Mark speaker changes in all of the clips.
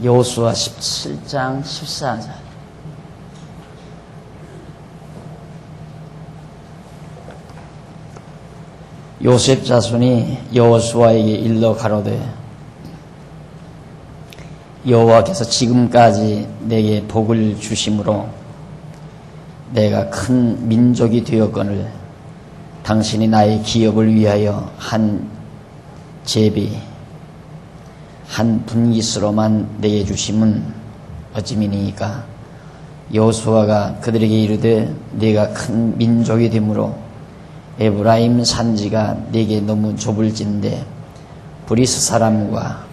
Speaker 1: 여호수아 17장 14절. 요셉 자손이 여호수아에게 일러 가로되 여호와께서 지금까지 내게 복을 주심으로 내가 큰 민족이 되었거늘 당신이 나의 기업을 위하여 한 제비 한 분깃으로만 내게 주심은 어찌미니이까. 여호수아가 그들에게 이르되 네가 큰 민족이 되므로 에브라임 산지가 네게 너무 좁을진데 브리스 사람과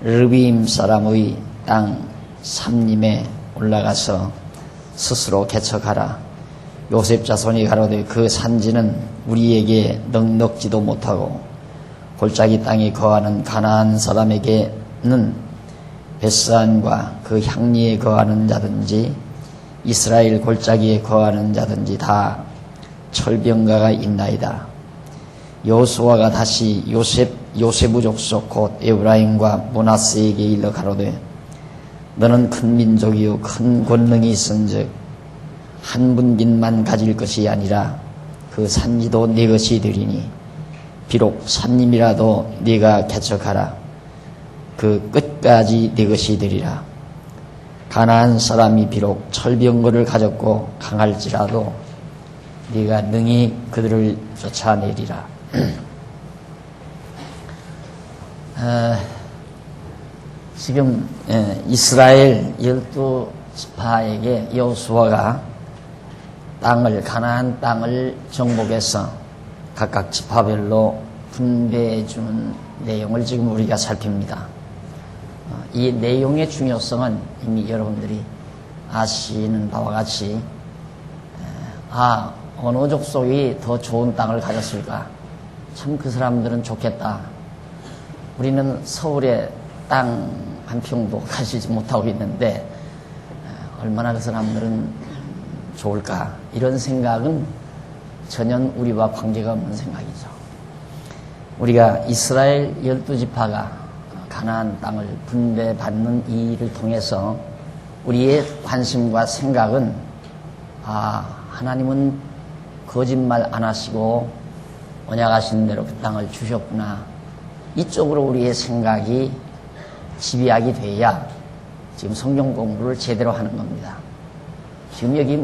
Speaker 1: 르비임 사람의 땅 삼림에 올라가서 스스로 개척하라. 요셉 자손이 가로되 그 산지는 우리에게 넉넉지도 못하고 골짜기 땅에 거하는 가나안 사람에게는 벳산과 그 향리에 거하는 자든지 이스라엘 골짜기에 거하는 자든지 다 철병가가 있나이다. 여호수아가 다시 요셉의 족속 곧 에브라임과 므낫세에게 일러 가로되 너는 큰 민족이요 큰 권능이 있은즉 한 분깃만 가질 것이 아니라 그 산지도 네 것이 되리니 비록 산림이라도 네가 개척하라. 그 끝까지 네 것이 되리라. 가나안 사람이 비록 철병거를 가졌고 강할지라도 네가 능히 그들을 쫓아내리라. 지금 이스라엘 12지파에게 여호수아가 가나안 땅을 정복해서 각각 지파별로 분배해 주는 내용을 지금 우리가 살핍니다. 이 내용의 중요성은 이미 여러분들이 아시는 바와 같이 어느 족속이 더 좋은 땅을 가졌을까? 참 그 사람들은 좋겠다. 우리는 서울에 땅 한 평도 가지지 못하고 있는데 얼마나 그 사람들은 좋을까? 이런 생각은 전혀 우리와 관계가 없는 생각이죠. 우리가 이스라엘 12지파가 가나안 땅을 분배받는 이 일을 통해서 우리의 관심과 생각은 하나님은 거짓말 안 하시고 언약하신 대로 그 땅을 주셨구나. 이쪽으로 우리의 생각이 집약이 돼야 지금 성경 공부를 제대로 하는 겁니다. 지금 여기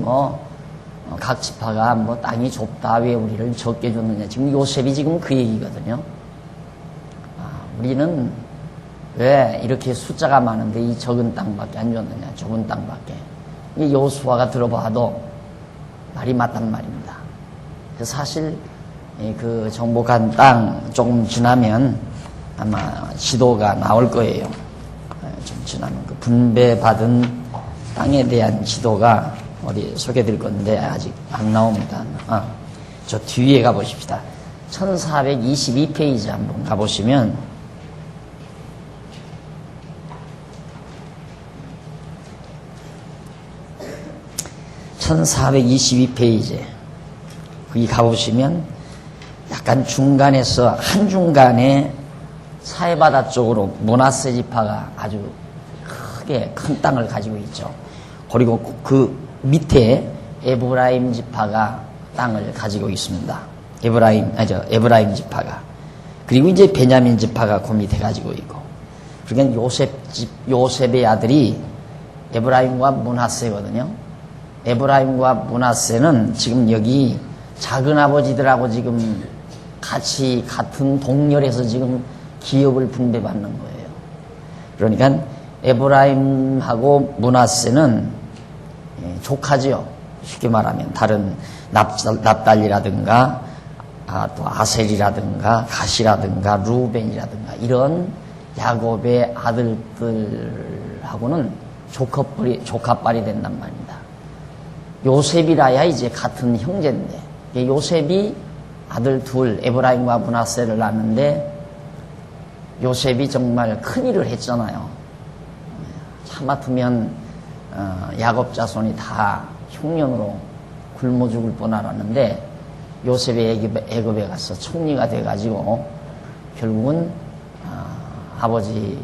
Speaker 1: 각 지파가 땅이 좁다, 왜 우리를 적게 줬느냐. 지금 요셉이 지금 그 얘기거든요. 우리는 왜 이렇게 숫자가 많은데 이 적은 땅밖에 안 줬느냐, 좁은 땅밖에. 이 여호수아가 들어봐도 말이 맞단 말입니다. 사실 그 정복한 땅 조금 지나면 아마 지도가 나올 거예요. 좀 지나면 그 분배받은 땅에 대한 지도가 어디 소개될 건데 아직 안 나옵니다. 저 뒤에 가보십시다. 1422페이지 한번 가보시면 (1422페이지) 거기 가보시면 약간 중간에서 한중간에 사해바다 쪽으로 므낫세 지파가 아주 크게 큰 땅을 가지고 있죠. 그리고 그 밑에 에브라임 지파가 땅을 가지고 있습니다. 에브라임 지파가. 그리고 이제 베냐민 지파가 그 밑에 가지고 있고. 그러니까 요셉의 아들이 에브라임과 므낫세거든요. 에브라임과 므낫세는 지금 여기 작은 아버지들하고 지금 같은 동렬에서 지금 기업을 분배받는 거예요. 그러니까 에브라임하고 므낫세는 조카지요. 쉽게 말하면 다른 납달리라든가 또 아셀이라든가 가시라든가 루벤이라든가 이런 야곱의 아들들하고는 조카뻘이 된단 말입니다. 요셉이라야 이제 같은 형제인데 요셉이 아들 둘 에브라임과 므낫세를 낳았는데 요셉이 정말 큰일을 했잖아요. 하마터면 야곱 자손이 다 흉년으로 굶어 죽을 뻔 알았는데 요셉이 애굽에 가서 총리가 돼가지고 결국은 아버지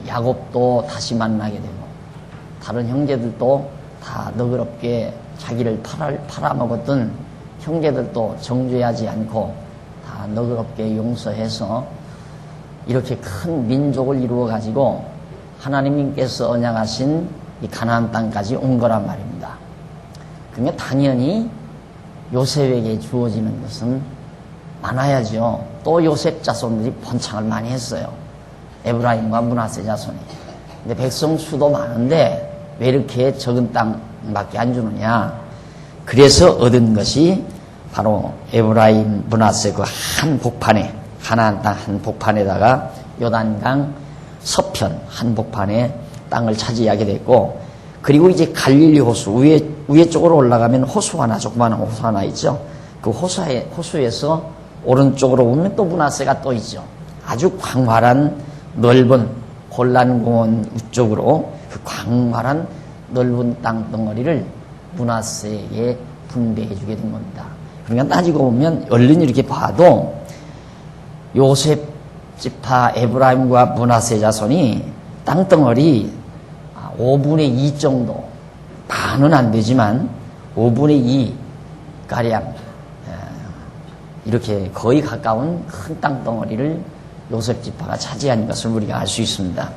Speaker 1: 야곱도 다시 만나게 되고 다른 형제들도 다 너그럽게 자기를 팔아먹었던 형제들도 정죄하지 않고 다 너그럽게 용서해서 이렇게 큰 민족을 이루어 가지고 하나님께서 언약하신 이 가나안 땅까지 온 거란 말입니다. 그러니까 당연히 요셉에게 주어지는 것은 많아야죠. 또 요셉 자손들이 번창을 많이 했어요. 에브라임과 므낫세 자손이. 근데 백성 수도 많은데 왜 이렇게 적은 땅밖에 안 주느냐? 그래서 얻은 것이 바로 에브라임, 므낫세 그 한 복판에, 가나안 땅 한 복판에다가 요단강 서편 한 복판에 땅을 차지하게 됐고, 그리고 이제 갈릴리 호수 위에 쪽으로 올라가면 호수 하나, 조그마한 호수 하나 있죠. 그 호수에서 오른쪽으로 오면 또 므낫세가 또 있죠. 아주 광활한 넓은 골란공원 위쪽으로 그 광활한 넓은 땅덩어리를 므낫세에게 분배해 주게 된 겁니다. 그러니까 따지고 보면 얼른 이렇게 봐도 요셉 지파 에브라임과 므낫세 자손이 땅덩어리 5분의 2 정도, 반은 안 되지만 5분의 2 가량 이렇게 거의 가까운 큰 땅덩어리를 요셉 지파가 차지한 것을 우리가 알 수 있습니다.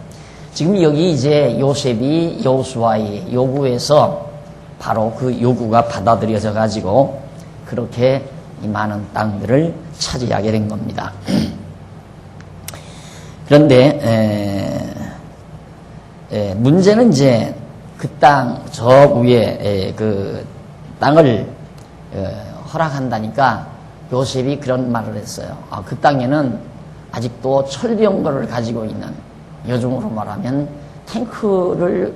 Speaker 1: 지금 여기 이제 요셉이 여호수아의 요구에서 바로 그 요구가 받아들여져 가지고 그렇게 이 많은 땅들을 차지하게 된 겁니다. 그런데 문제는 이제 그 땅 저 위에 그 땅을 허락한다니까 요셉이 그런 말을 했어요. 그 땅에는 아직도 철병거를 가지고 있는, 요즘으로 말하면 탱크를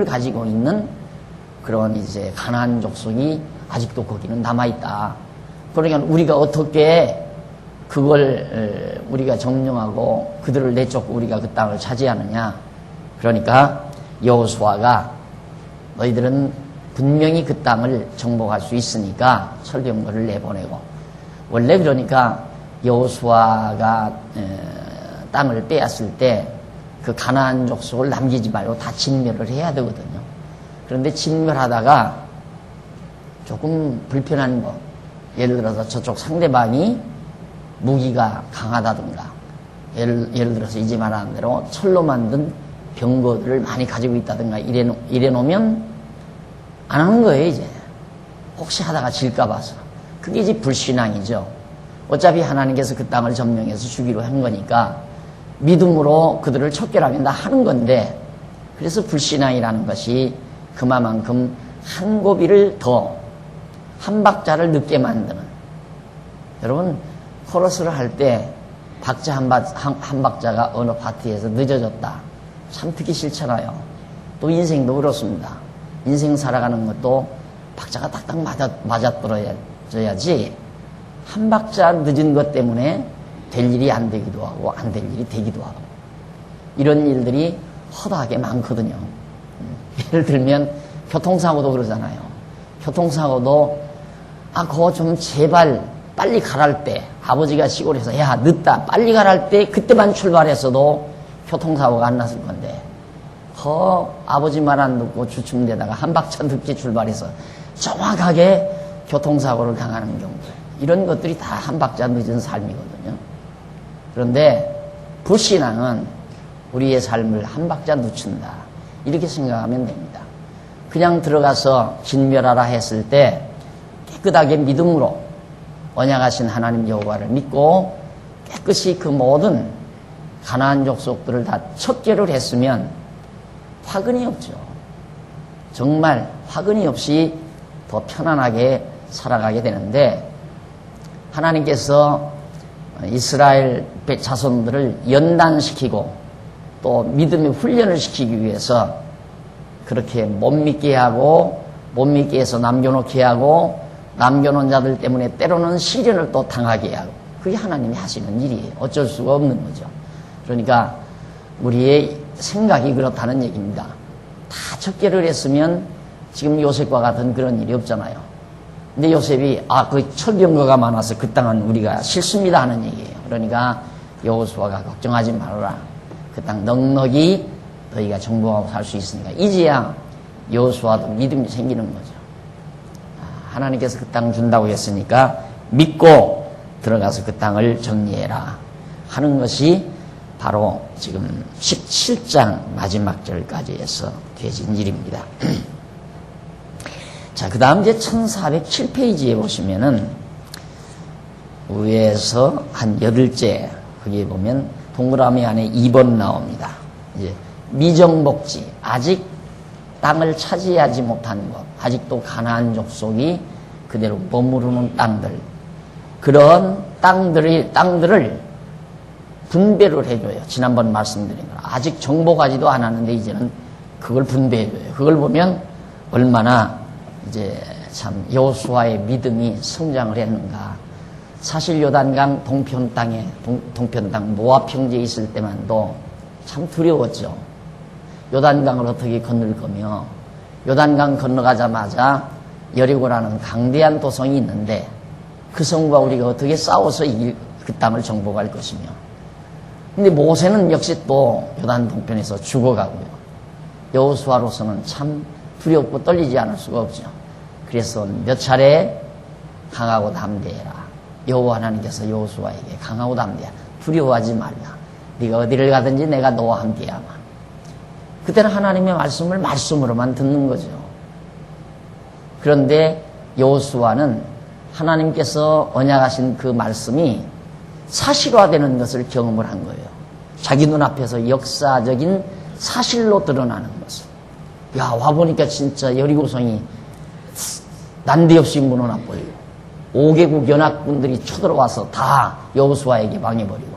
Speaker 1: 가지고 있는 그런 이제 가나안 족속이 아직도 거기는 남아있다. 그러니까 우리가 어떻게 그걸 우리가 점령하고 그들을 내쫓고 우리가 그 땅을 차지하느냐. 그러니까 여호수아가 너희들은 분명히 그 땅을 정복할 수 있으니까 철병거를 내보내고, 원래 그러니까 여호수아가 땅을 빼앗을 때 그 가나안 족속을 남기지 말고 다 진멸을 해야 되거든요. 그런데 진멸하다가 조금 불편한 거, 예를 들어서 저쪽 상대방이 무기가 강하다든가, 예를 들어서 이제 말하는 대로 철로 만든 병거들을 많이 가지고 있다든가 이래 놓으면 안 하는 거예요. 이제 혹시 하다가 질까 봐서. 그게 이제 불신앙이죠. 어차피 하나님께서 그 땅을 점령해서 주기로 한 거니까 믿음으로 그들을 척결하면 다 하는 건데, 그래서 불신앙이라는 것이 그만큼 한 고비를 더, 한 박자를 늦게 만드는. 여러분 코러스를 할 때 박자 한 박자가 어느 파트에서 늦어졌다, 참 듣기 싫잖아요. 또 인생도 그렇습니다. 인생 살아가는 것도 박자가 딱딱 맞아떨어져야지 한 박자 늦은 것 때문에 될 일이 안 되기도 하고 안 될 일이 되기도 하고, 이런 일들이 허다하게 많거든요. 예를 들면 교통사고도 그러잖아요. 교통사고도 그거 좀 제발 빨리 가랄 때, 아버지가 시골에서 야 늦다 빨리 가랄 때 그때만 출발했어도 교통사고가 안 났을 건데, 아버지 말 안 듣고 주춤대다가 한 박자 늦게 출발해서 정확하게 교통사고를 당하는 경우들, 이런 것들이 다 한 박자 늦은 삶이거든요. 그런데 불신앙은 우리의 삶을 한 박자 늦춘다, 이렇게 생각하면 됩니다. 그냥 들어가서 진멸하라 했을 때 깨끗하게 믿음으로 언약하신 하나님 여호와를 믿고 깨끗이 그 모든 가나안 족속들을 다 척결을 했으면 화근이 없죠. 정말 화근이 없이 더 편안하게 살아가게 되는데, 하나님께서 이스라엘 자손들을 연단시키고 또 믿음의 훈련을 시키기 위해서 그렇게 못 믿게 하고, 못 믿게 해서 남겨놓게 하고, 남겨놓은 자들 때문에 때로는 시련을 또 당하게 하고, 그게 하나님이 하시는 일이에요. 어쩔 수가 없는 거죠. 그러니까 우리의 생각이 그렇다는 얘기입니다. 다 척결을 했으면 지금 요셉과 같은 그런 일이 없잖아요. 근데 요셉이 그 철병거가 많아서 그 땅은 우리가 싫습니다 하는 얘기예요. 그러니까 여호수아가 걱정하지 말아라. 그 땅 넉넉히 너희가 정복하고 살 수 있으니까 이제야 여호수아도 믿음이 생기는 거죠. 하나님께서 그 땅 준다고 했으니까 믿고 들어가서 그 땅을 정리해라 하는 것이 바로 지금 17장 마지막 절까지 해서 되어진 일입니다. 자, 그 다음 이제 1407페이지에 보시면은 위에서 한 8째 거기에 보면 동그라미 안에 2번 나옵니다. 이제 미정복지, 아직 땅을 차지하지 못한 것, 아직도 가나안 족속이 그대로 머무르는 땅들, 그런 땅들을 분배를 해줘요. 지난번 말씀드린 거 아직 정복하지도 않았는데 이제는 그걸 분배해줘요. 그걸 보면 얼마나 이제 참 여호수아의 믿음이 성장을 했는가. 사실 요단강 동편 땅 모압 평지에 있을 때만도 참 두려웠죠. 요단강을 어떻게 건널 거며, 요단강 건너가자마자 여리고라는 강대한 도성이 있는데 그 성과 우리가 어떻게 싸워서 그 땅을 정복할 것이며, 근데 모세는 역시 또 요단 동편에서 죽어가고요. 여호수아로서는 참 두렵고 떨리지 않을 수가 없죠. 그래서 몇 차례 강하고 담대해라. 여호와 하나님께서 여호수아에게 강하고 담대하라. 두려워하지 말라. 네가 어디를 가든지 내가 너와 함께야만. 그때는 하나님의 말씀을 말씀으로만 듣는 거죠. 그런데 여호수아는 하나님께서 언약하신 그 말씀이 사실화되는 것을 경험을 한 거예요. 자기 눈앞에서 역사적인 사실로 드러나는 것을. 야, 와보니까 진짜 여리고성이 난데없이 무너져버리고 5개국 연합군들이 쳐들어와서 다 여호수아에게 망해버리고,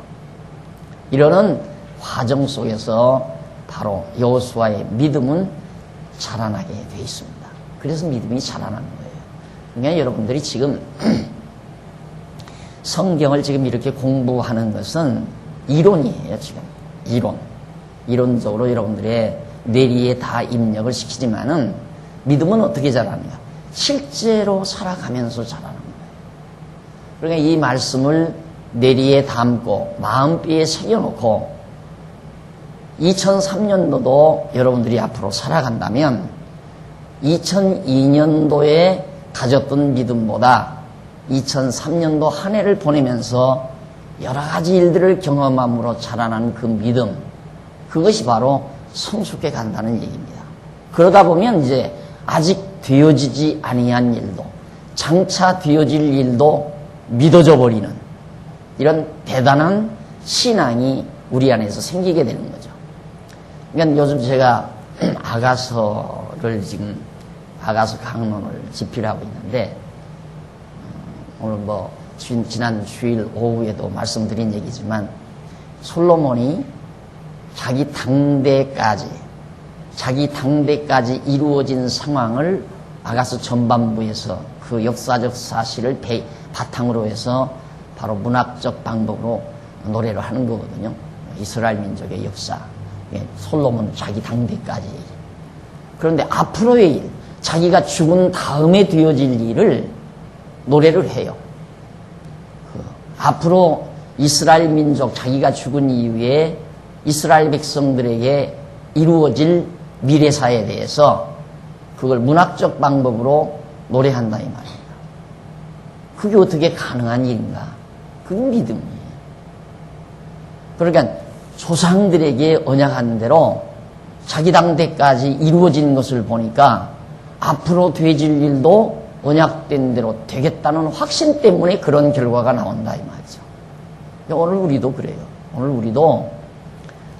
Speaker 1: 이러는 과정 속에서 바로 여호수아의 믿음은 자라나게 돼 있습니다. 그래서 믿음이 자라나는 거예요. 그러니까 여러분들이 지금 성경을 지금 이렇게 공부하는 것은 이론이에요. 지금 이론적으로 여러분들의 뇌리에 다 입력을 시키지만은 믿음은 어떻게 자라느냐, 실제로 살아가면서 자라는 거예요. 그러니까 이 말씀을 뇌리에 담고 마음뼈에 새겨놓고 2003년도도 여러분들이 앞으로 살아간다면 2002년도에 가졌던 믿음보다 2003년도 한 해를 보내면서 여러 가지 일들을 경험함으로 자라난 그 믿음, 그것이 바로 성숙해 간다는 얘기입니다. 그러다 보면 이제 아직 되어지지 아니한 일도, 장차 되어질 일도 믿어져 버리는 이런 대단한 신앙이 우리 안에서 생기게 되는 거죠. 그러니까 요즘 제가 아가서 강론을 집필하고 있는데, 오늘 지난 주일 오후에도 말씀드린 얘기지만, 솔로몬이 자기 당대까지 이루어진 상황을 아가서 전반부에서 그 역사적 사실을 바탕으로 해서 바로 문학적 방법으로 노래를 하는 거거든요. 이스라엘 민족의 역사. 솔로몬 자기 당대까지. 그런데 앞으로의 일, 자기가 죽은 다음에 되어질 일을 노래를 해요. 앞으로 이스라엘 민족, 자기가 죽은 이후에 이스라엘 백성들에게 이루어질 미래사에 대해서 그걸 문학적 방법으로 노래한다 이 말입니다. 그게 어떻게 가능한 일인가? 그게 믿음이에요. 그러니까 조상들에게 언약한 대로 자기 당대까지 이루어진 것을 보니까 앞으로 되어질 일도 언약된 대로 되겠다는 확신 때문에 그런 결과가 나온다 이 말이죠. 오늘 우리도 그래요. 오늘 우리도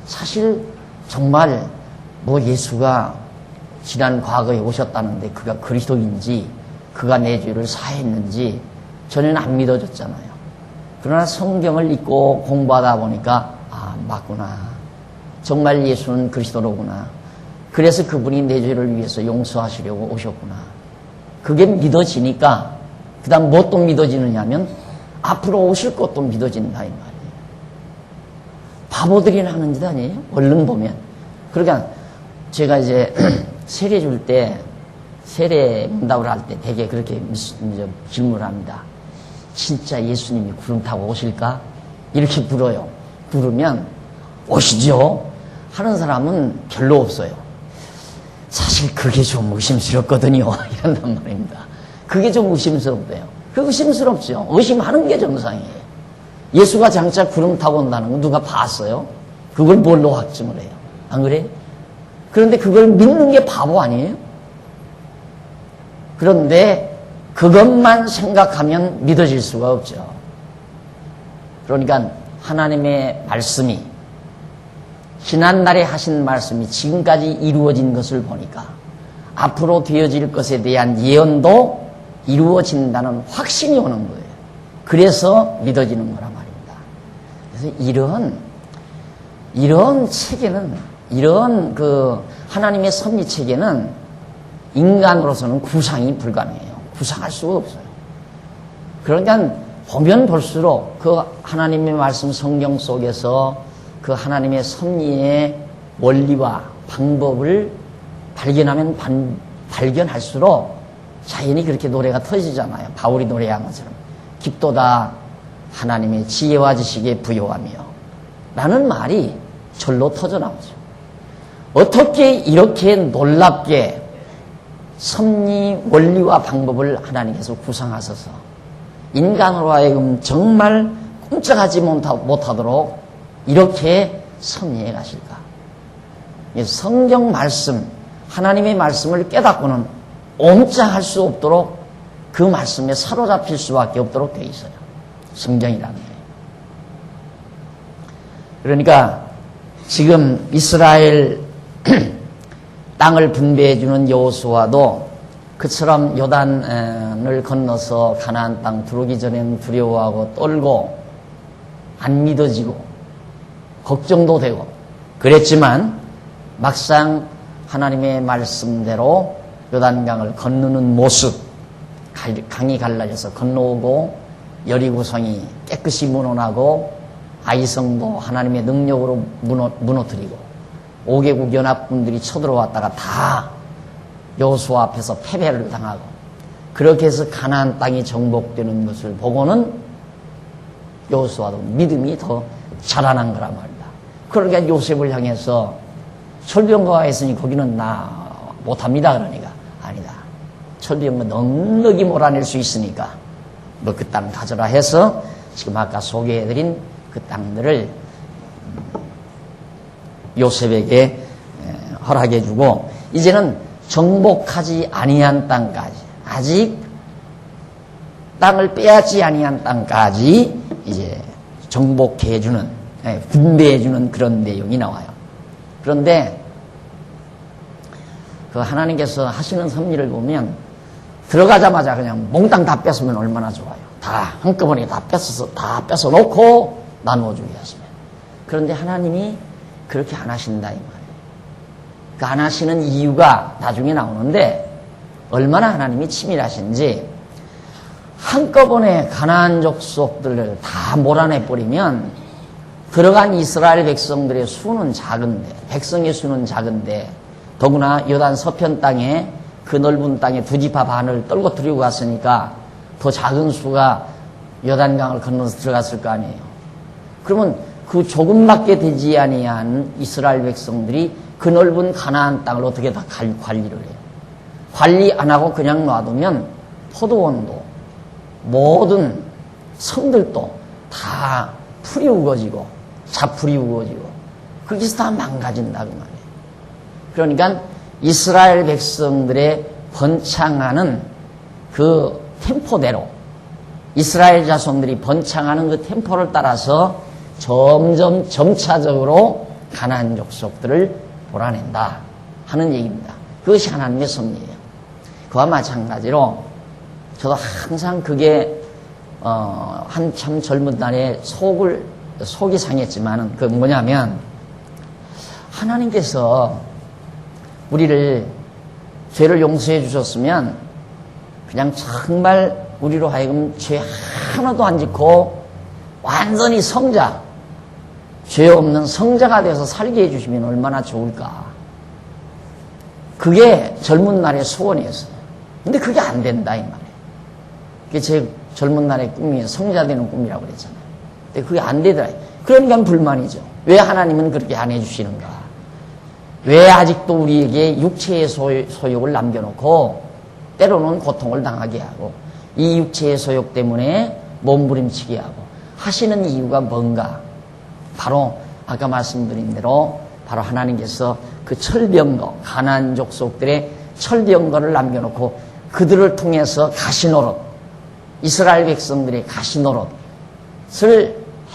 Speaker 1: 사실 정말 예수가 지난 과거에 오셨다는데 그가 그리스도인지, 그가 내 죄를 사했는지 전혀 안 믿어졌잖아요. 그러나 성경을 읽고 공부하다 보니까 맞구나. 정말 예수는 그리스도로구나. 그래서 그분이 내 죄를 위해서 용서하시려고 오셨구나. 그게 믿어지니까 그 다음 뭐 또 믿어지느냐면 앞으로 오실 것도 믿어진다 이 말이에요. 바보들이 하는 짓 아니에요? 얼른 보면. 그러니까 제가 이제 세례 줄 때, 세례 문답을 할 때 되게 그렇게 질문을 합니다. 진짜 예수님이 구름 타고 오실까? 이렇게 물어요. 물으면 오시죠. 하는 사람은 별로 없어요. 사실 그게 좀 의심스럽거든요. 이런단 말입니다. 그게 좀 의심스럽대요. 그 의심스럽죠. 의심하는 게 정상이에요. 예수가 장차 구름 타고 온다는 거 누가 봤어요? 그걸 뭘로 확증을 해요? 안 그래요? 그런데 그걸 믿는 게 바보 아니에요? 그런데 그것만 생각하면 믿어질 수가 없죠. 그러니까 하나님의 말씀이, 지난날에 하신 말씀이 지금까지 이루어진 것을 보니까 앞으로 되어질 것에 대한 예언도 이루어진다는 확신이 오는 거예요. 그래서 믿어지는 거란 말입니다. 그래서 이런 체계는, 이런 하나님의 섭리 체계는 인간으로서는 구상이 불가능해요. 구상할 수가 없어요. 그러니까 보면 볼수록 그 하나님의 말씀 성경 속에서 그 하나님의 섭리의 원리와 방법을 발견하면 발견할수록 자연히 그렇게 노래가 터지잖아요. 바울이 노래한 것처럼. 깊도다 하나님의 지혜와 지식에 부요하며 라는 말이 절로 터져나오죠. 어떻게 이렇게 놀랍게 섭리 원리와 방법을 하나님께서 구상하셔서 인간으로 하여금 정말 꼼짝하지 못하도록 이렇게 섭리해 가실까? 성경 말씀, 하나님의 말씀을 깨닫고는 옴짝할 수 없도록 그 말씀에 사로잡힐 수밖에 없도록 되어 있어요. 성경이라는 게. 그러니까 지금 이스라엘 땅을 분배해주는 여호수아도 그처럼 요단을 건너서 가나안 땅 들어오기 전에는 두려워하고 떨고 안 믿어지고 걱정도 되고 그랬지만 막상 하나님의 말씀대로 요단강을 건너는 모습, 강이 갈라져서 건너오고 여리고성이 깨끗이 무너나고 아이성도 하나님의 능력으로 무너뜨리고 5개국 연합군들이 쳐들어왔다가 다 여호수아 앞에서 패배를 당하고 그렇게 해서 가나안 땅이 정복되는 것을 보고는 여호수아도 믿음이 더 자라난 거란 말이다. 그러니까 요셉을 향해서 철병거가 했으니 거기는 나 못합니다. 그러니까 아니다. 철병거 넉넉히 몰아낼 수 있으니까 너 그 땅 가져라 해서 지금 아까 소개해드린 그 땅들을 요셉에게 허락해주고 이제는 정복하지 아니한 땅까지 아직 땅을 빼앗지 아니한 땅까지 이제 정복해주는 분배해주는 그런 내용이 나와요. 그런데 그 하나님께서 하시는 섭리를 보면 들어가자마자 그냥 몽땅 다 뺏으면 얼마나 좋아요. 다 한꺼번에 다 뺏어 놓고 나누어주게 하시면. 그런데 하나님이 그렇게 안 하신다 이 말이에요. 그 안 하시는 이유가 나중에 나오는데 얼마나 하나님이 치밀하신지 한꺼번에 가나안 족속들을 다 몰아내 버리면 들어간 이스라엘 백성들의 수는 작은데 백성의 수는 작은데 더구나 요단 서편 땅에 그 넓은 땅에 두 지파 반을 떨궈뜨리고 갔으니까 더 작은 수가 요단강을 건너서 들어갔을 거 아니에요. 그러면 그 조금밖에 되지 아니한 이스라엘 백성들이 그 넓은 가나안 땅을 어떻게 다 관리를 해요. 관리 안 하고 그냥 놔두면 포도원도 모든 성들도 다 풀이 우거지고 자풀이 우거지고 거기서 다 망가진다 그 말이에요. 그러니까 이스라엘 백성들의 번창하는 그 템포대로 이스라엘 자손들이 번창하는 그 템포를 따라서 점점 점차적으로 가나안 족속들을 몰아낸다 하는 얘기입니다. 그것이 하나님의 섭리예요. 그와 마찬가지로 저도 항상 그게 한참 젊은 날에 속이 상했지만은 그 뭐냐면 하나님께서 우리를 죄를 용서해 주셨으면 그냥 정말 우리로 하여금 죄 하나도 안 짓고 완전히 성자, 죄 없는 성자가 돼서 살게 해주시면 얼마나 좋을까. 그게 젊은 날의 소원이었어요. 근데 그게 안 된다 이 말이에요. 그게 제 젊은 날의 꿈이에요. 성자 되는 꿈이라고 그랬잖아요. 근데 그게 안 되더라. 그러니까 불만이죠. 왜 하나님은 그렇게 안 해주시는가. 왜 아직도 우리에게 육체의 소욕을 남겨놓고 때로는 고통을 당하게 하고 이 육체의 소욕 때문에 몸부림치게 하고 하시는 이유가 뭔가? 바로 아까 말씀드린 대로 바로 하나님께서 그 철병거, 가나안 족속들의 철병거를 남겨놓고 그들을 통해서 가시노릇, 이스라엘 백성들의 가시노릇을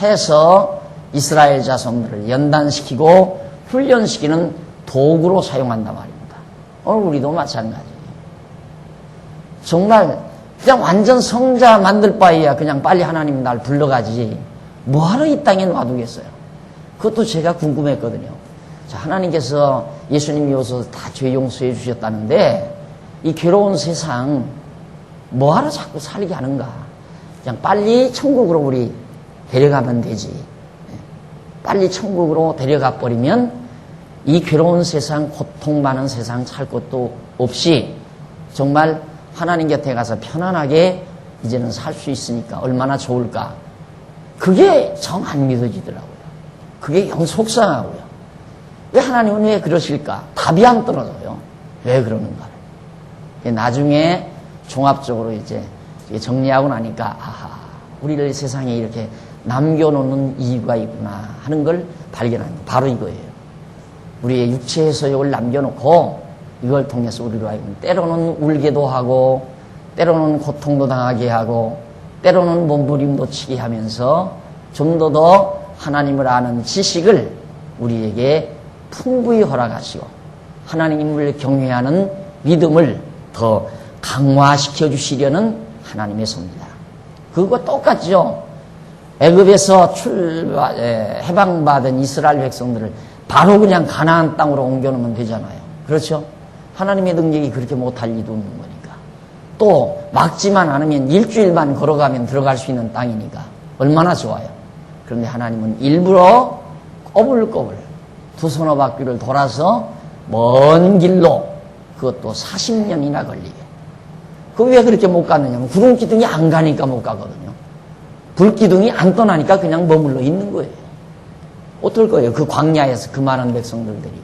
Speaker 1: 해서 이스라엘 자손들을 연단시키고 훈련시키는 도구로 사용한단 말입니다. 오늘 우리도 마찬가지예요. 정말 그냥 완전 성자 만들 바에야 그냥 빨리 하나님 날 불러가지 뭐하러 이 땅에 놔두겠어요. 그것도 제가 궁금했거든요. 자, 하나님께서 예수님이 오셔서 다 죄 용서해 주셨다는데 이 괴로운 세상 뭐하러 자꾸 살게 하는가. 그냥 빨리 천국으로 우리 데려가면 되지. 빨리 천국으로 데려가 버리면 이 괴로운 세상, 고통 많은 세상 살 것도 없이 정말 하나님 곁에 가서 편안하게 이제는 살 수 있으니까 얼마나 좋을까. 그게 정 안 믿어지더라고요. 그게 영 속상하고요. 왜 하나님은 왜 그러실까? 답이 안 떨어져요. 왜 그러는가? 나중에 종합적으로 이제 정리하고 나니까 아하, 우리를 세상에 이렇게 남겨놓는 이유가 있구나 하는 걸 발견한 거 바로 이거예요. 우리의 육체의 소욕을 남겨놓고 이걸 통해서 우리로 하여금 때로는 울게도 하고 때로는 고통도 당하게 하고 때로는 몸부림도 치게 하면서 좀 더 하나님을 아는 지식을 우리에게 풍부히 허락하시고 하나님을 경외하는 믿음을 더 강화시켜 주시려는 하나님의 섭니다. 그거 똑같죠. 애굽에서 해방받은 이스라엘 백성들을 바로 그냥 가나안 땅으로 옮겨놓으면 되잖아요. 그렇죠? 하나님의 능력이 그렇게 못할 리도 없는 거니까. 또 막지만 않으면 일주일만 걸어가면 들어갈 수 있는 땅이니까 얼마나 좋아요. 그런데 하나님은 일부러 꼬불꼬불 두 서너 바퀴를 돌아서 먼 길로 그것도 40년이나 걸리게. 그 왜 그렇게 못 갔느냐면 구름기둥이 안 가니까 못 가거든요. 불기둥이 안 떠나니까 그냥 머물러 있는 거예요. 어떨 거예요? 그 광야에서 그 많은 백성들 데리고.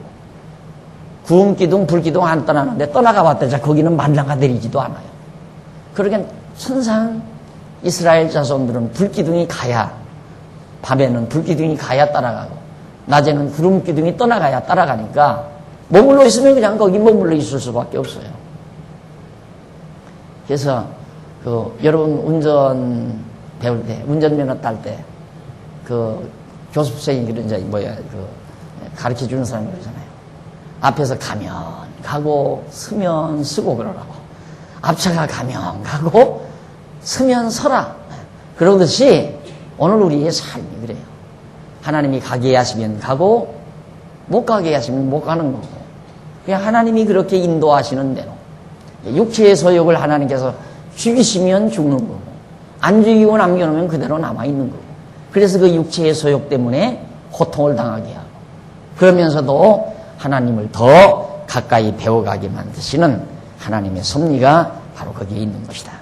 Speaker 1: 구름기둥, 불기둥 안 떠나는데 떠나가 봤자 거기는 만나가 내리지도 않아요. 그러니까 천상 이스라엘 자손들은 불기둥이 가야, 밤에는 불기둥이 가야 따라가고 낮에는 구름기둥이 떠나가야 따라가니까 머물러 있으면 그냥 거기 머물러 있을 수밖에 없어요. 그래서 여러분 운전 배울 때, 운전면허 딸 때 교습생이 가르쳐 주는 사람이 그러잖아요. 앞에서 가면 가고 서면 서고 그러라고. 앞차가 가면 가고 서면 서라. 그러듯이 오늘 우리의 삶이 그래요. 하나님이 가게 하시면 가고 못 가게 하시면 못 가는 거고 그냥 하나님이 그렇게 인도하시는 대로 육체의 소욕을 하나님께서 죽이시면 죽는 거고 안 죽이고 남겨놓으면 그대로 남아있는 거고 그래서 그 육체의 소욕 때문에 고통을 당하게 하고 그러면서도 하나님을 더 가까이 배워가게 만드시는 하나님의 섭리가 바로 거기에 있는 것이다.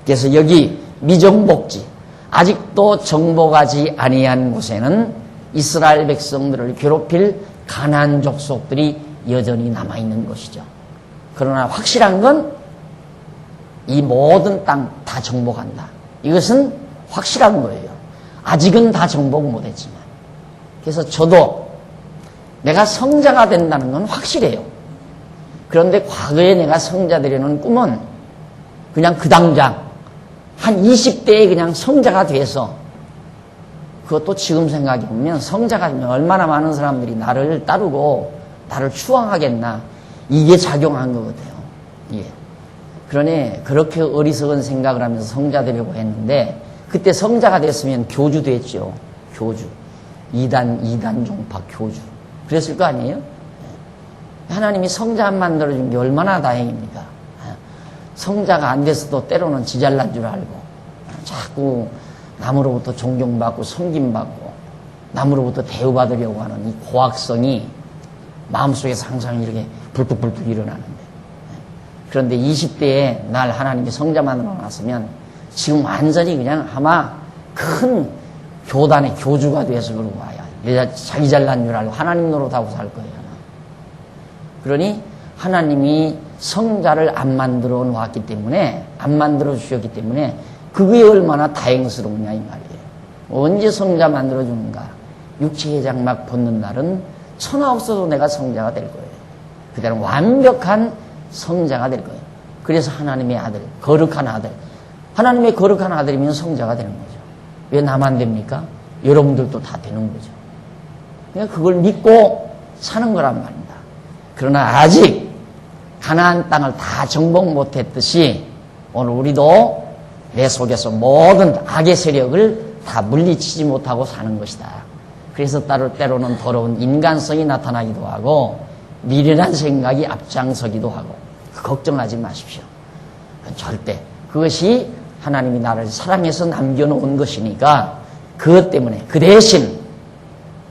Speaker 1: 그래서 여기 미정복지 아직도 정복하지 아니한 곳에는 이스라엘 백성들을 괴롭힐 가나안 족속들이 여전히 남아있는 것이죠. 그러나 확실한 건 이 모든 땅 다 정복한다. 이것은 확실한 거예요. 아직은 다 정복 못했지만. 그래서 저도 내가 성자가 된다는 건 확실해요. 그런데 과거에 내가 성자 되려는 꿈은 그냥 그 당장 한 20대에 그냥 성자가 돼서 그것도 지금 생각해보면 성자가 되면 얼마나 많은 사람들이 나를 따르고 나를 추앙하겠나 이게 작용한 것 같아요. 예. 그러니 그렇게 어리석은 생각을 하면서 성자 되려고 했는데 그때 성자가 됐으면 교주 됐죠. 교주. 이단 종파 교주. 그랬을 거 아니에요? 하나님이 성자 안 만들어준 게 얼마나 다행입니까? 성자가 안 됐어도 때로는 지잘난 줄 알고 자꾸 남으로부터 존경받고 섬김받고 남으로부터 대우받으려고 하는 이 고학성이 마음속에서 항상 이렇게 불뚝불뚝 일어나는데 그런데 20대에 날 하나님이 성자 만들어 놨으면 지금 완전히 그냥 아마 큰 교단의 교주가 돼서 그러고 와야 자기 잘난 줄 알고 하나님 노릇하고 살 거예요. 그러니 하나님이 성자를 안 만들어 놓았기 때문에, 안 만들어 주셨기 때문에 그게 얼마나 다행스러우냐 이 말이에요. 언제 성자 만들어 주는가? 육체의 장막 벗는 날은 천하 없어도 내가 성자가 될 거예요. 그때는 완벽한 성자가 될 거예요. 그래서 하나님의 아들, 거룩한 아들, 하나님의 거룩한 아들이면 성자가 되는 거죠. 왜 나만 됩니까? 여러분들도 다 되는 거죠. 그냥 그걸 믿고 사는 거란 말입니다. 그러나 아직 가나안 땅을 다 정복 못했듯이 오늘 우리도 내 속에서 모든 악의 세력을 다 물리치지 못하고 사는 것이다. 그래서 때로는 더러운 인간성이 나타나기도 하고 미련한 생각이 앞장서기도 하고 걱정하지 마십시오. 절대 그것이 하나님이 나를 사랑해서 남겨놓은 것이니까 그것 때문에 그 대신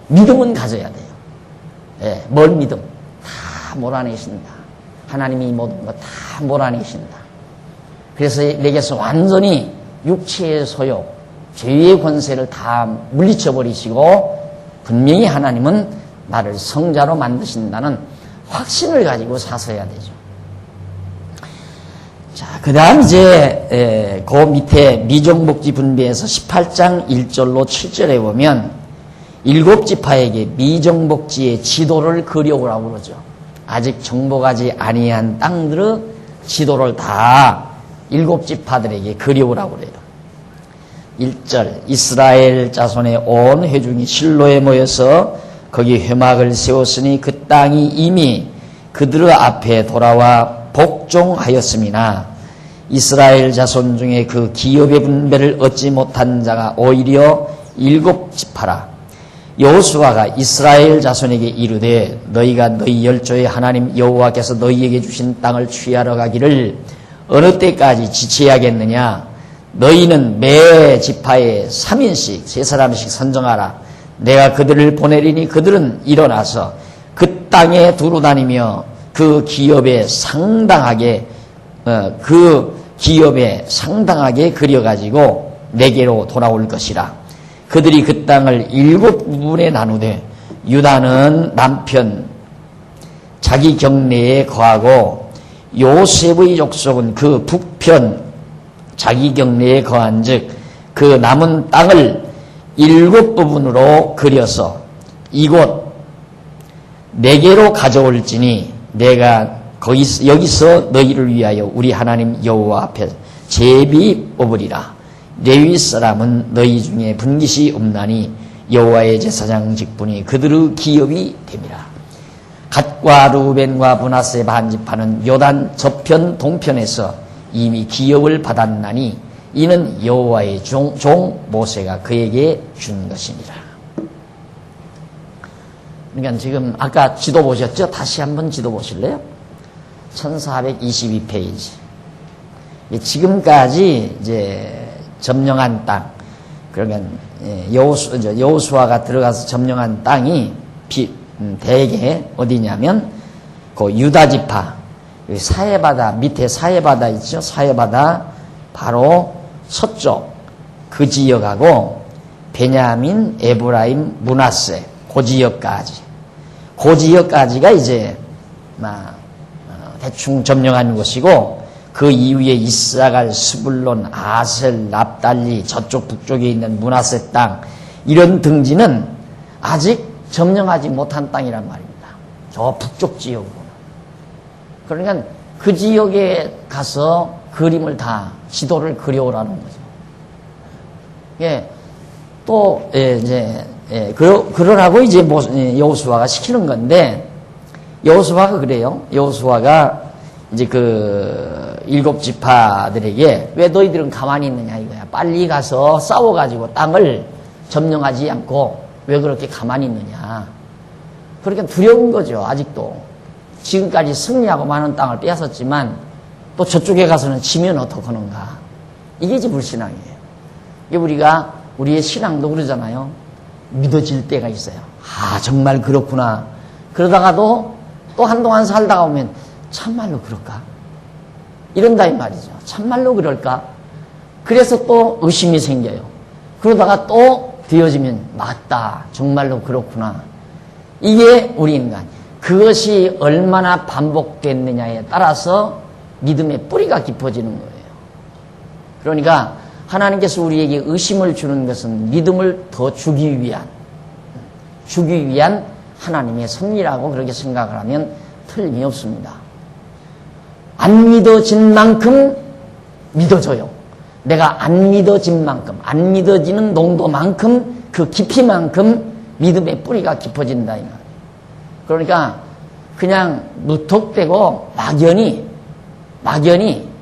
Speaker 1: 믿음은 가져야 돼요. 네, 뭘 믿음? 다 몰아내신다. 하나님이 모든 거 다 몰아내신다. 그래서 내게서 완전히 육체의 소욕, 죄의 권세를 다 물리쳐 버리시고 분명히 하나님은 나를 성자로 만드신다는 확신을 가지고 사서야 되죠. 자, 그 다음 이제 그 밑에 미정복지 분배에서 18장 1절로 7절에 보면 7지파에게 미정복지의 지도를 그려오라고 그러죠. 아직 정복하지 아니한 땅들의 지도를 다 7지파들에게 그려오라고 그래요. 1절 이스라엘 자손의 온 회중이 실로에 모여서 거기 회막을 세웠으니 그 땅이 이미 그들의 앞에 돌아와 복종하였음이나 이스라엘 자손 중에 그 기업의 분배를 얻지 못한 자가 오히려 7지파라. 여호수아가 이스라엘 자손에게 이르되 너희가 너희 열조의 하나님 여호와께서 너희에게 주신 땅을 취하러 가기를 어느 때까지 지체하겠느냐. 너희는 매 지파에 3인씩 3사람씩 선정하라. 내가 그들을 보내리니 그들은 일어나서 그 땅에 두루 다니며 그 기업에 상당하게 그려가지고 내게로 돌아올 것이라. 그들이 그 땅을 7부분에 나누되 유다는 남편 자기 경내에 거하고 요셉의 족속은 그 북편 자기 경내에 거한즉 그 남은 땅을 7부분으로 그려서 이곳 내게로 가져올지니 내가 여기서 너희를 위하여 우리 하나님 여호와 앞에 제비 뽑으리라. 레위 사람은 너희 중에 분깃이 없나니 여호와의 제사장 직분이 그들의 기업이 됨이라. 갓과 루벤과 므낫세 반지파는 요단 저편 동편에서 이미 기업을 받았나니 이는 여호와의 종 모세가 그에게 준 것이니라. 그러니까 지금 아까 지도 보셨죠? 다시 한번 지도 보실래요? 1422페이지. 지금까지 이제 점령한 땅, 그러면 여호수아가 들어가서 점령한 땅이 대개 어디냐면 그 유다 지파, 사해바다 밑에 사해바다 있죠? 사해바다 바로 서쪽 그 지역하고 베냐민, 에브라임, 므낫세 그 지역까지가 이제 대충 점령한 곳이고 그 이후에 이스라엘, 스불론, 아셀, 납달리 저쪽 북쪽에 있는 므낫세 땅 이런 등지는 아직 점령하지 못한 땅이란 말입니다. 저 북쪽 지역으로. 그러니까 그 지역에 가서 그림을 다 지도를 그려오라는 거죠. 예, 또 그러라고 이제 여호수아가 시키는 건데 여호수아가 그래요. 여호수아가 이제 그 7지파들에게 왜 너희들은 가만히 있느냐 이거야. 빨리 가서 싸워가지고 땅을 점령하지 않고 왜 그렇게 가만히 있느냐. 그러니까 두려운 거죠. 아직도. 지금까지 승리하고 많은 땅을 빼앗았지만 또 저쪽에 가서는 지면 어떡하는가. 이게 이제 불신앙이에요. 이게 우리의 신앙도 그러잖아요. 믿어질 때가 있어요. 아, 정말 그렇구나. 그러다가도 또 한동안 살다가 오면 참말로 그럴까? 이런다 이 말이죠. 참말로 그럴까? 그래서 또 의심이 생겨요. 그러다가 또 되어지면 맞다. 정말로 그렇구나. 이게 우리 인간. 그것이 얼마나 반복됐느냐에 따라서 믿음의 뿌리가 깊어지는 거예요. 그러니까 하나님께서 우리에게 의심을 주는 것은 믿음을 더 주기 위한 하나님의 섭리라고 그렇게 생각을 하면 틀림이 없습니다. 안 믿어진 만큼 믿어져요. 내가 안 믿어진 만큼, 안 믿어지는 농도만큼, 그 깊이만큼 믿음의 뿌리가 깊어진다 이 말이에요. 그러니까 그냥 무턱대고 막연히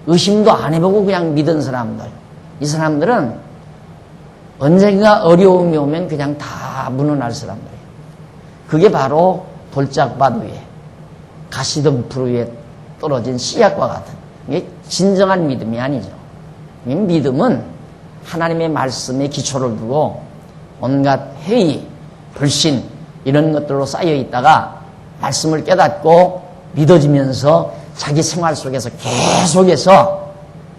Speaker 1: 의심도 안 해보고 그냥 믿은 사람들, 이 사람들은 언젠가 어려움이 오면 그냥 다 무너날 사람들이에요. 그게 바로 돌짝밭 위에 가시덤불 위에 떨어진 씨앗과 같은, 이게 진정한 믿음이 아니죠. 믿음은 하나님의 말씀에 기초를 두고 온갖 회의, 불신 이런 것들로 쌓여 있다가 말씀을 깨닫고 믿어지면서 자기 생활 속에서 계속해서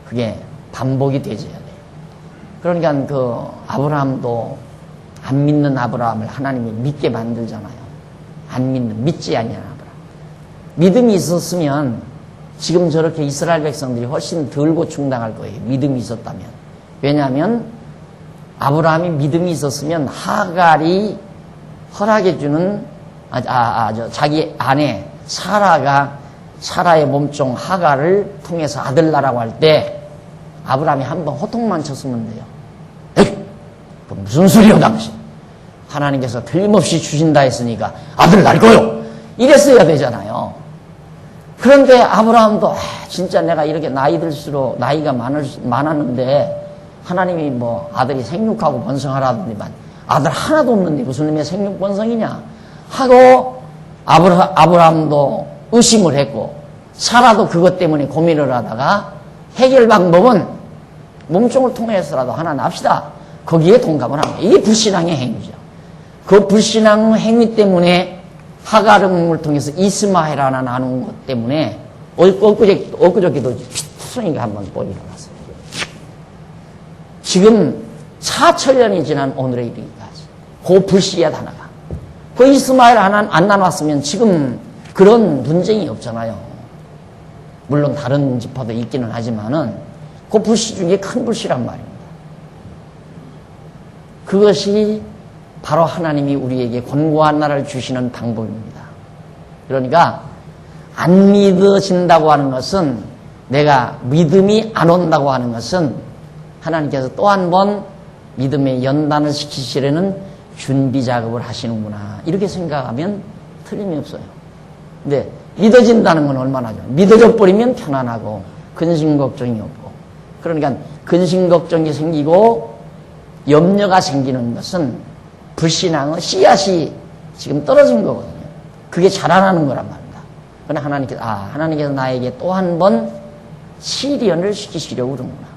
Speaker 1: 그게 반복이 되져야 돼요. 그러니까 그 아브라함도 안 믿는 아브라함을 하나님이 믿게 만들잖아요. 믿지 아니한 아브라함. 믿음이 있었으면 지금 저렇게 이스라엘 백성들이 훨씬 덜 고충당할 거예요. 믿음이 있었다면. 왜냐하면 아브라함이 믿음이 있었으면 하갈이 허락해주는 자기 아내 사라의 몸종 하갈을 통해서 아들 낳으라고 할 때 아브라함이 한번 호통만 쳤으면 돼요. 에이, 무슨 소리요 당신. 하나님께서 틀림없이 주신다 했으니까 아들 낳을 거요. 이랬어야 되잖아요. 그런데 아브라함도 진짜 내가 이렇게 나이 들수록 나이가 많았는데 하나님이 뭐 아들이 생육하고 번성하라더니만 아들 하나도 없는데 무슨 의미의 생육 번성이냐 하고 아브라함도 의심을 했고 사라도 그것 때문에 고민을 하다가 해결 방법은 몸종을 통해서라도 하나 납시다. 거기에 동감을 합니다. 이게 불신앙의 행위죠. 그 불신앙 행위 때문에 하갈을 통해서 이스마엘 하나 나눈 것 때문에 엊그저께도 피투성이가 한번 또 일어났어요. 지금 4천년이 지난 오늘의 이르기까지 그 불씨앗 하나가 그 이스마엘 하나 안 나눴으면 지금 그런 분쟁이 없잖아요. 물론 다른 지파도 있기는 하지만은 그 불씨 중에 큰 불씨란 말입니다. 그것이 바로 하나님이 우리에게 권고한 나라를 주시는 방법입니다. 그러니까 안 믿어진다고 하는 것은 내가 믿음이 안 온다고 하는 것은 하나님께서 또 한 번 믿음의 연단을 시키시려는 준비 작업을 하시는구나 이렇게 생각하면 틀림이 없어요. 근데 믿어진다는 건 얼마나 좋아요. 믿어져 버리면 편안하고 근심 걱정이 없고 그러니까 근심 걱정이 생기고 염려가 생기는 것은 불신앙의 씨앗이 지금 떨어진 거거든요. 그게 자라나는 거란 말입니다. 그러나 하나님께서 나에게 또 한 번 시련을 시키시려고 그러는구나.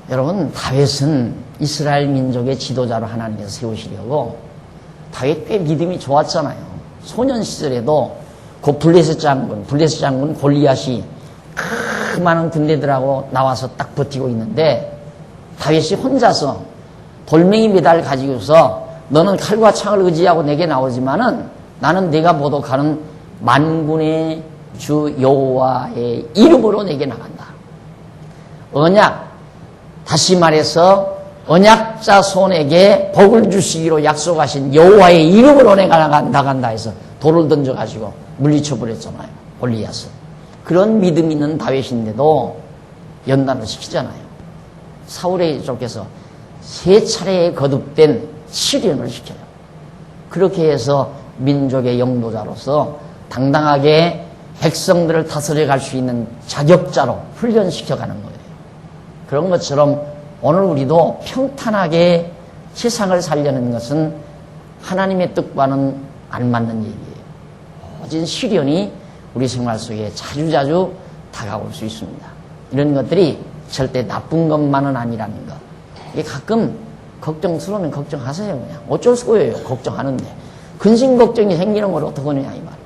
Speaker 1: 여러분, 다윗은 이스라엘 민족의 지도자로 하나님께서 세우시려고 다윗 꽤 믿음이 좋았잖아요. 소년 시절에도 그 블레셋 장군 골리앗이 그 많은 군대들하고 나와서 딱 버티고 있는데 다윗이 혼자서 돌멩이 메달 가지고서 너는 칼과 창을 의지하고 내게 나오지만은 나는 내가 보독하는 만군의 주 여호와의 이름으로 내게 나간다. 언약, 다시 말해서 언약자 손에게 복을 주시기로 약속하신 여호와의 이름으로 내가 나간다 해서 돌을 던져가지고 물리쳐 버렸잖아요. 골리앗을. 그런 믿음 있는 다윗인데도 연단을 시키잖아요. 사울의 쪽에서 3차례에 거듭된 시련을 시켜요. 그렇게 해서 민족의 영도자로서 당당하게 백성들을 다스려 갈 수 있는 자격자로 훈련시켜가는 거예요. 그런 것처럼 오늘 우리도 평탄하게 세상을 살려는 것은 하나님의 뜻과는 안 맞는 얘기예요. 모진 시련이 우리 생활 속에 자주자주 다가올 수 있습니다. 이런 것들이 절대 나쁜 것만은 아니라는 것. 이게 가끔 걱정스러우면 걱정하세요. 그냥 어쩔 수 없어요. 걱정하는데 근심 걱정이 생기는 걸 어떡하느냐 이 말입니다.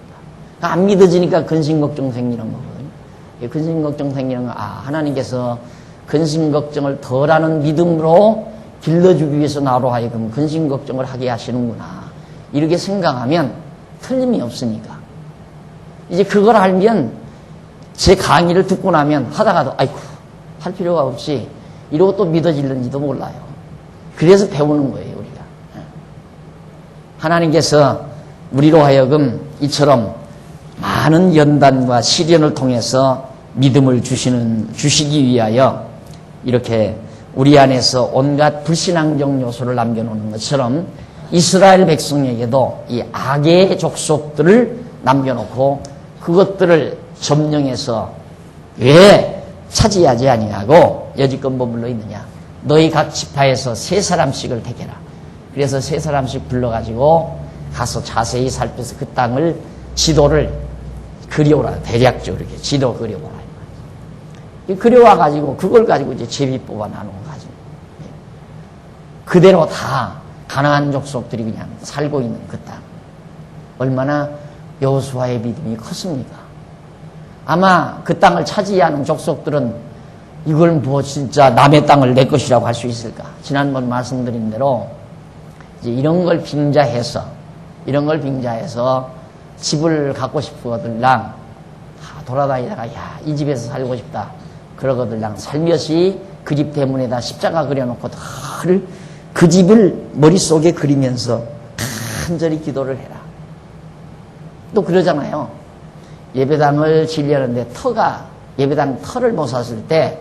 Speaker 1: 안 믿어지니까 근심 걱정 생기는 거거든요. 근심 걱정 생기는 거 하나님께서 근심 걱정을 덜하는 믿음으로 길러주기 위해서 나로 하여금 근심 걱정을 하게 하시는구나. 이렇게 생각하면 틀림이 없으니까. 이제 그걸 알면 제 강의를 듣고 나면 하다가도 아이고 할 필요가 없지 이러고 또 믿어질는지도 몰라요. 그래서 배우는 거예요, 우리가. 하나님께서 우리로 하여금 이처럼 많은 연단과 시련을 통해서 믿음을 주시기 위하여 이렇게 우리 안에서 온갖 불신앙적 요소를 남겨놓는 것처럼 이스라엘 백성에게도 이 악의 족속들을 남겨놓고 그것들을 점령해서 왜 차지하지 아니하고 여지껏 머물러 있느냐. 너희 각 지파에서 3사람씩을 택해라. 그래서 3사람씩 불러가지고 가서 자세히 살펴서 그 땅을 지도를 그려오라. 대략적으로 이렇게 지도 그려보라. 그려와가지고 그걸 가지고 이제 제비 뽑아 나누어 가지고 그대로 다 가나안 족속들이 그냥 살고 있는 그 땅. 얼마나 여호수아의 믿음이 컸습니까? 아마 그 땅을 차지하는 족속들은 이걸 뭐 진짜 남의 땅을 내 것이라고 할 수 있을까? 지난번 말씀드린 대로 이제 이런 걸 빙자해서 집을 갖고 싶거들랑 돌아다니다가 야, 이 집에서 살고 싶다. 그러거들랑 살며시 그 집 대문에다 십자가 그려놓고 늘 그 집을 머릿속에 그리면서 간절히 기도를 해라. 또 그러잖아요. 예배당을 지려는데 예배당 터를 못 샀을 때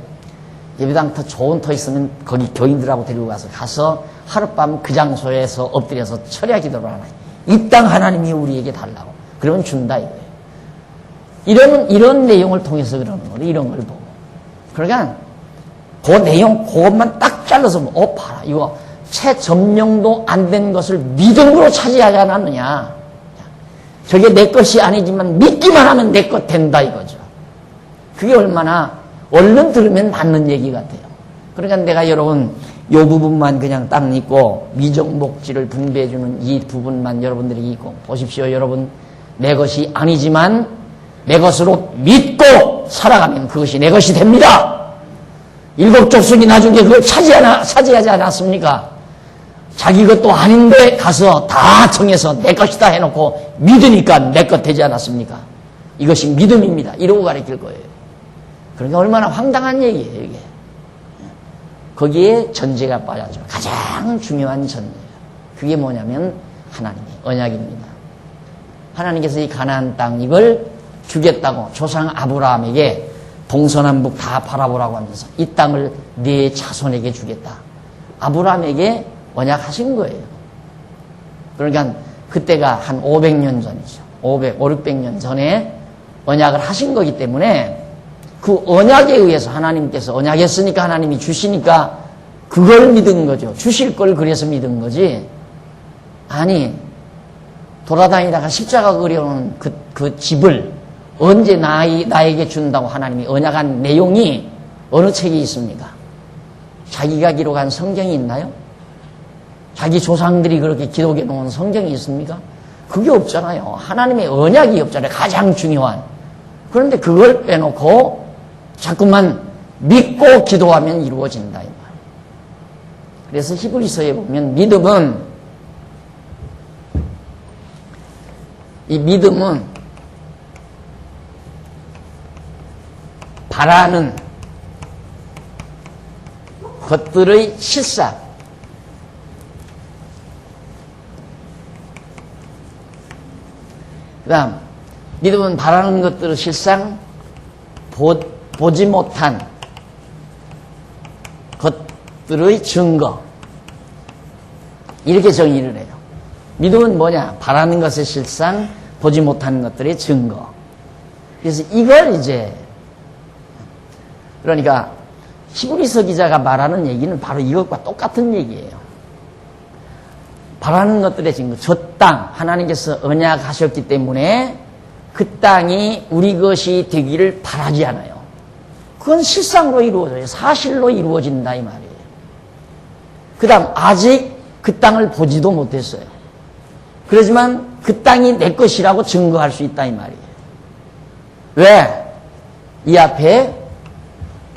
Speaker 1: 예배당 터 좋은 터 있으면 거기 교인들하고 데리고 가서 하룻밤 그 장소에서 엎드려서 철야 기도를 하나요. 이 땅 하나님이 우리에게 달라고. 그러면 준다 이거예요. 이런 내용을 통해서 그러는 거예요. 이런 걸 보고. 그러니까 그 내용 그것만 딱 잘라서 봐라. 이거 채 점령도 안 된 것을 믿음으로 차지하지 않았느냐. 저게 내 것이 아니지만 믿기만 하면 내 것 된다 이거죠. 그게 얼마나 얼른 들으면 맞는 얘기 같아요. 그러니까 내가 여러분 이 부분만 그냥 딱 읽고 미정목지를 분배해주는 이 부분만 여러분들이 읽고 보십시오. 여러분 내 것이 아니지만 내 것으로 믿고 살아가면 그것이 내 것이 됩니다. 7 족속이 나중에 그걸 차지하지 않았습니까? 자기 것도 아닌데 가서 다 정해서 내 것이다 해놓고 믿으니까 내 것 되지 않았습니까? 이것이 믿음입니다. 이러고 가르칠 거예요. 그러니까 얼마나 황당한 얘기예요, 이게. 거기에 전제가 빠져죠. 가장 중요한 전제. 그게 뭐냐면 하나님의 언약입니다. 하나님께서 이 가나안 땅 이걸 주겠다고 조상 아브라함에게 동서남북 다 바라보라고 하면서 이 땅을 네 자손에게 주겠다. 아브라함에게 언약하신 거예요. 그러니까 그때가 한 500년 전이죠. 500-600년 전에 언약을 하신 거기 때문에 그 언약에 의해서 하나님께서 언약했으니까 하나님이 주시니까 그걸 믿은 거죠. 주실 걸 그래서 믿은 거지. 아니 돌아다니다가 십자가 그려놓은 그 집을 언제 나에게 준다고 하나님이 언약한 내용이 어느 책에 있습니까? 자기가 기록한 성경이 있나요? 자기 조상들이 그렇게 기록해 놓은 성경이 있습니까? 그게 없잖아요. 하나님의 언약이 없잖아요. 가장 중요한. 그런데 그걸 빼놓고 자꾸만 믿고 기도하면 이루어진다 이 말. 그래서 히브리서에 보면 믿음은 바라는 것들의 실상. 그 다음 믿음은 바라는 것들의 실상, 보지 못한 것들의 증거. 이렇게 정의를 해요. 믿음은 뭐냐? 바라는 것의 실상, 보지 못하는 것들의 증거. 그래서 이걸 이제 그러니까 히브리서 기자가 말하는 얘기는 바로 이것과 똑같은 얘기예요. 바라는 것들의 증거. 저 땅 하나님께서 언약하셨기 때문에 그 땅이 우리 것이 되기를 바라지 않아요. 그건 실상으로 이루어져요. 사실로 이루어진다 이 말이에요. 그 다음 아직 그 땅을 보지도 못했어요. 그렇지만 그 땅이 내 것이라고 증거할 수 있다 이 말이에요. 왜? 이 앞에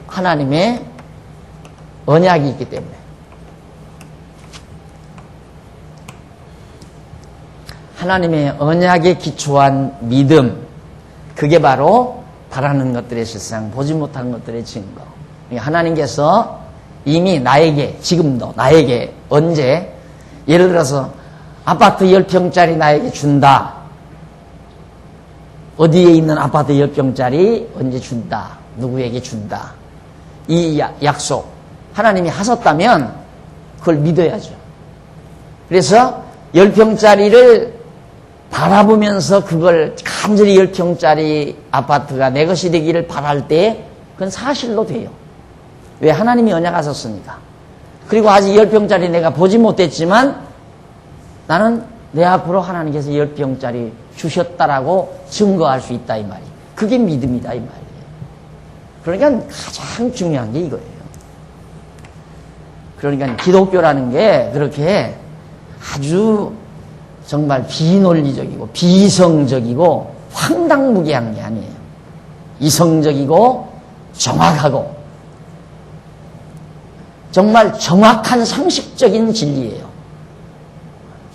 Speaker 1: 하나님의 언약이 있기 때문에. 하나님의 언약에 기초한 믿음, 그게 바로 바라는 것들의 실상, 보지 못한 것들의 증거. 하나님께서 이미 나에게, 지금도 나에게 언제, 예를 들어서 아파트 10평짜리 나에게 준다. 어디에 있는 아파트 10평짜리 언제 준다. 누구에게 준다. 이 약속 하나님이 하셨다면 그걸 믿어야죠. 그래서 10평짜리를 바라보면서 그걸 간절히 10평짜리 아파트가 내 것이 되기를 바랄 때 그건 사실로 돼요. 왜? 하나님이 언약하셨으니까. 그리고 아직 10평짜리 내가 보지 못했지만 나는 내 앞으로 하나님께서 10평짜리 주셨다라고 증거할 수 있다 이 말이에요. 그게 믿음이다 이 말이에요. 그러니까 가장 중요한 게 이거예요. 그러니까 기독교라는 게 그렇게 아주 정말 비논리적이고 비이성적이고 황당무계한 게 아니에요. 이성적이고 정확하고 정말 정확한 상식적인 진리예요.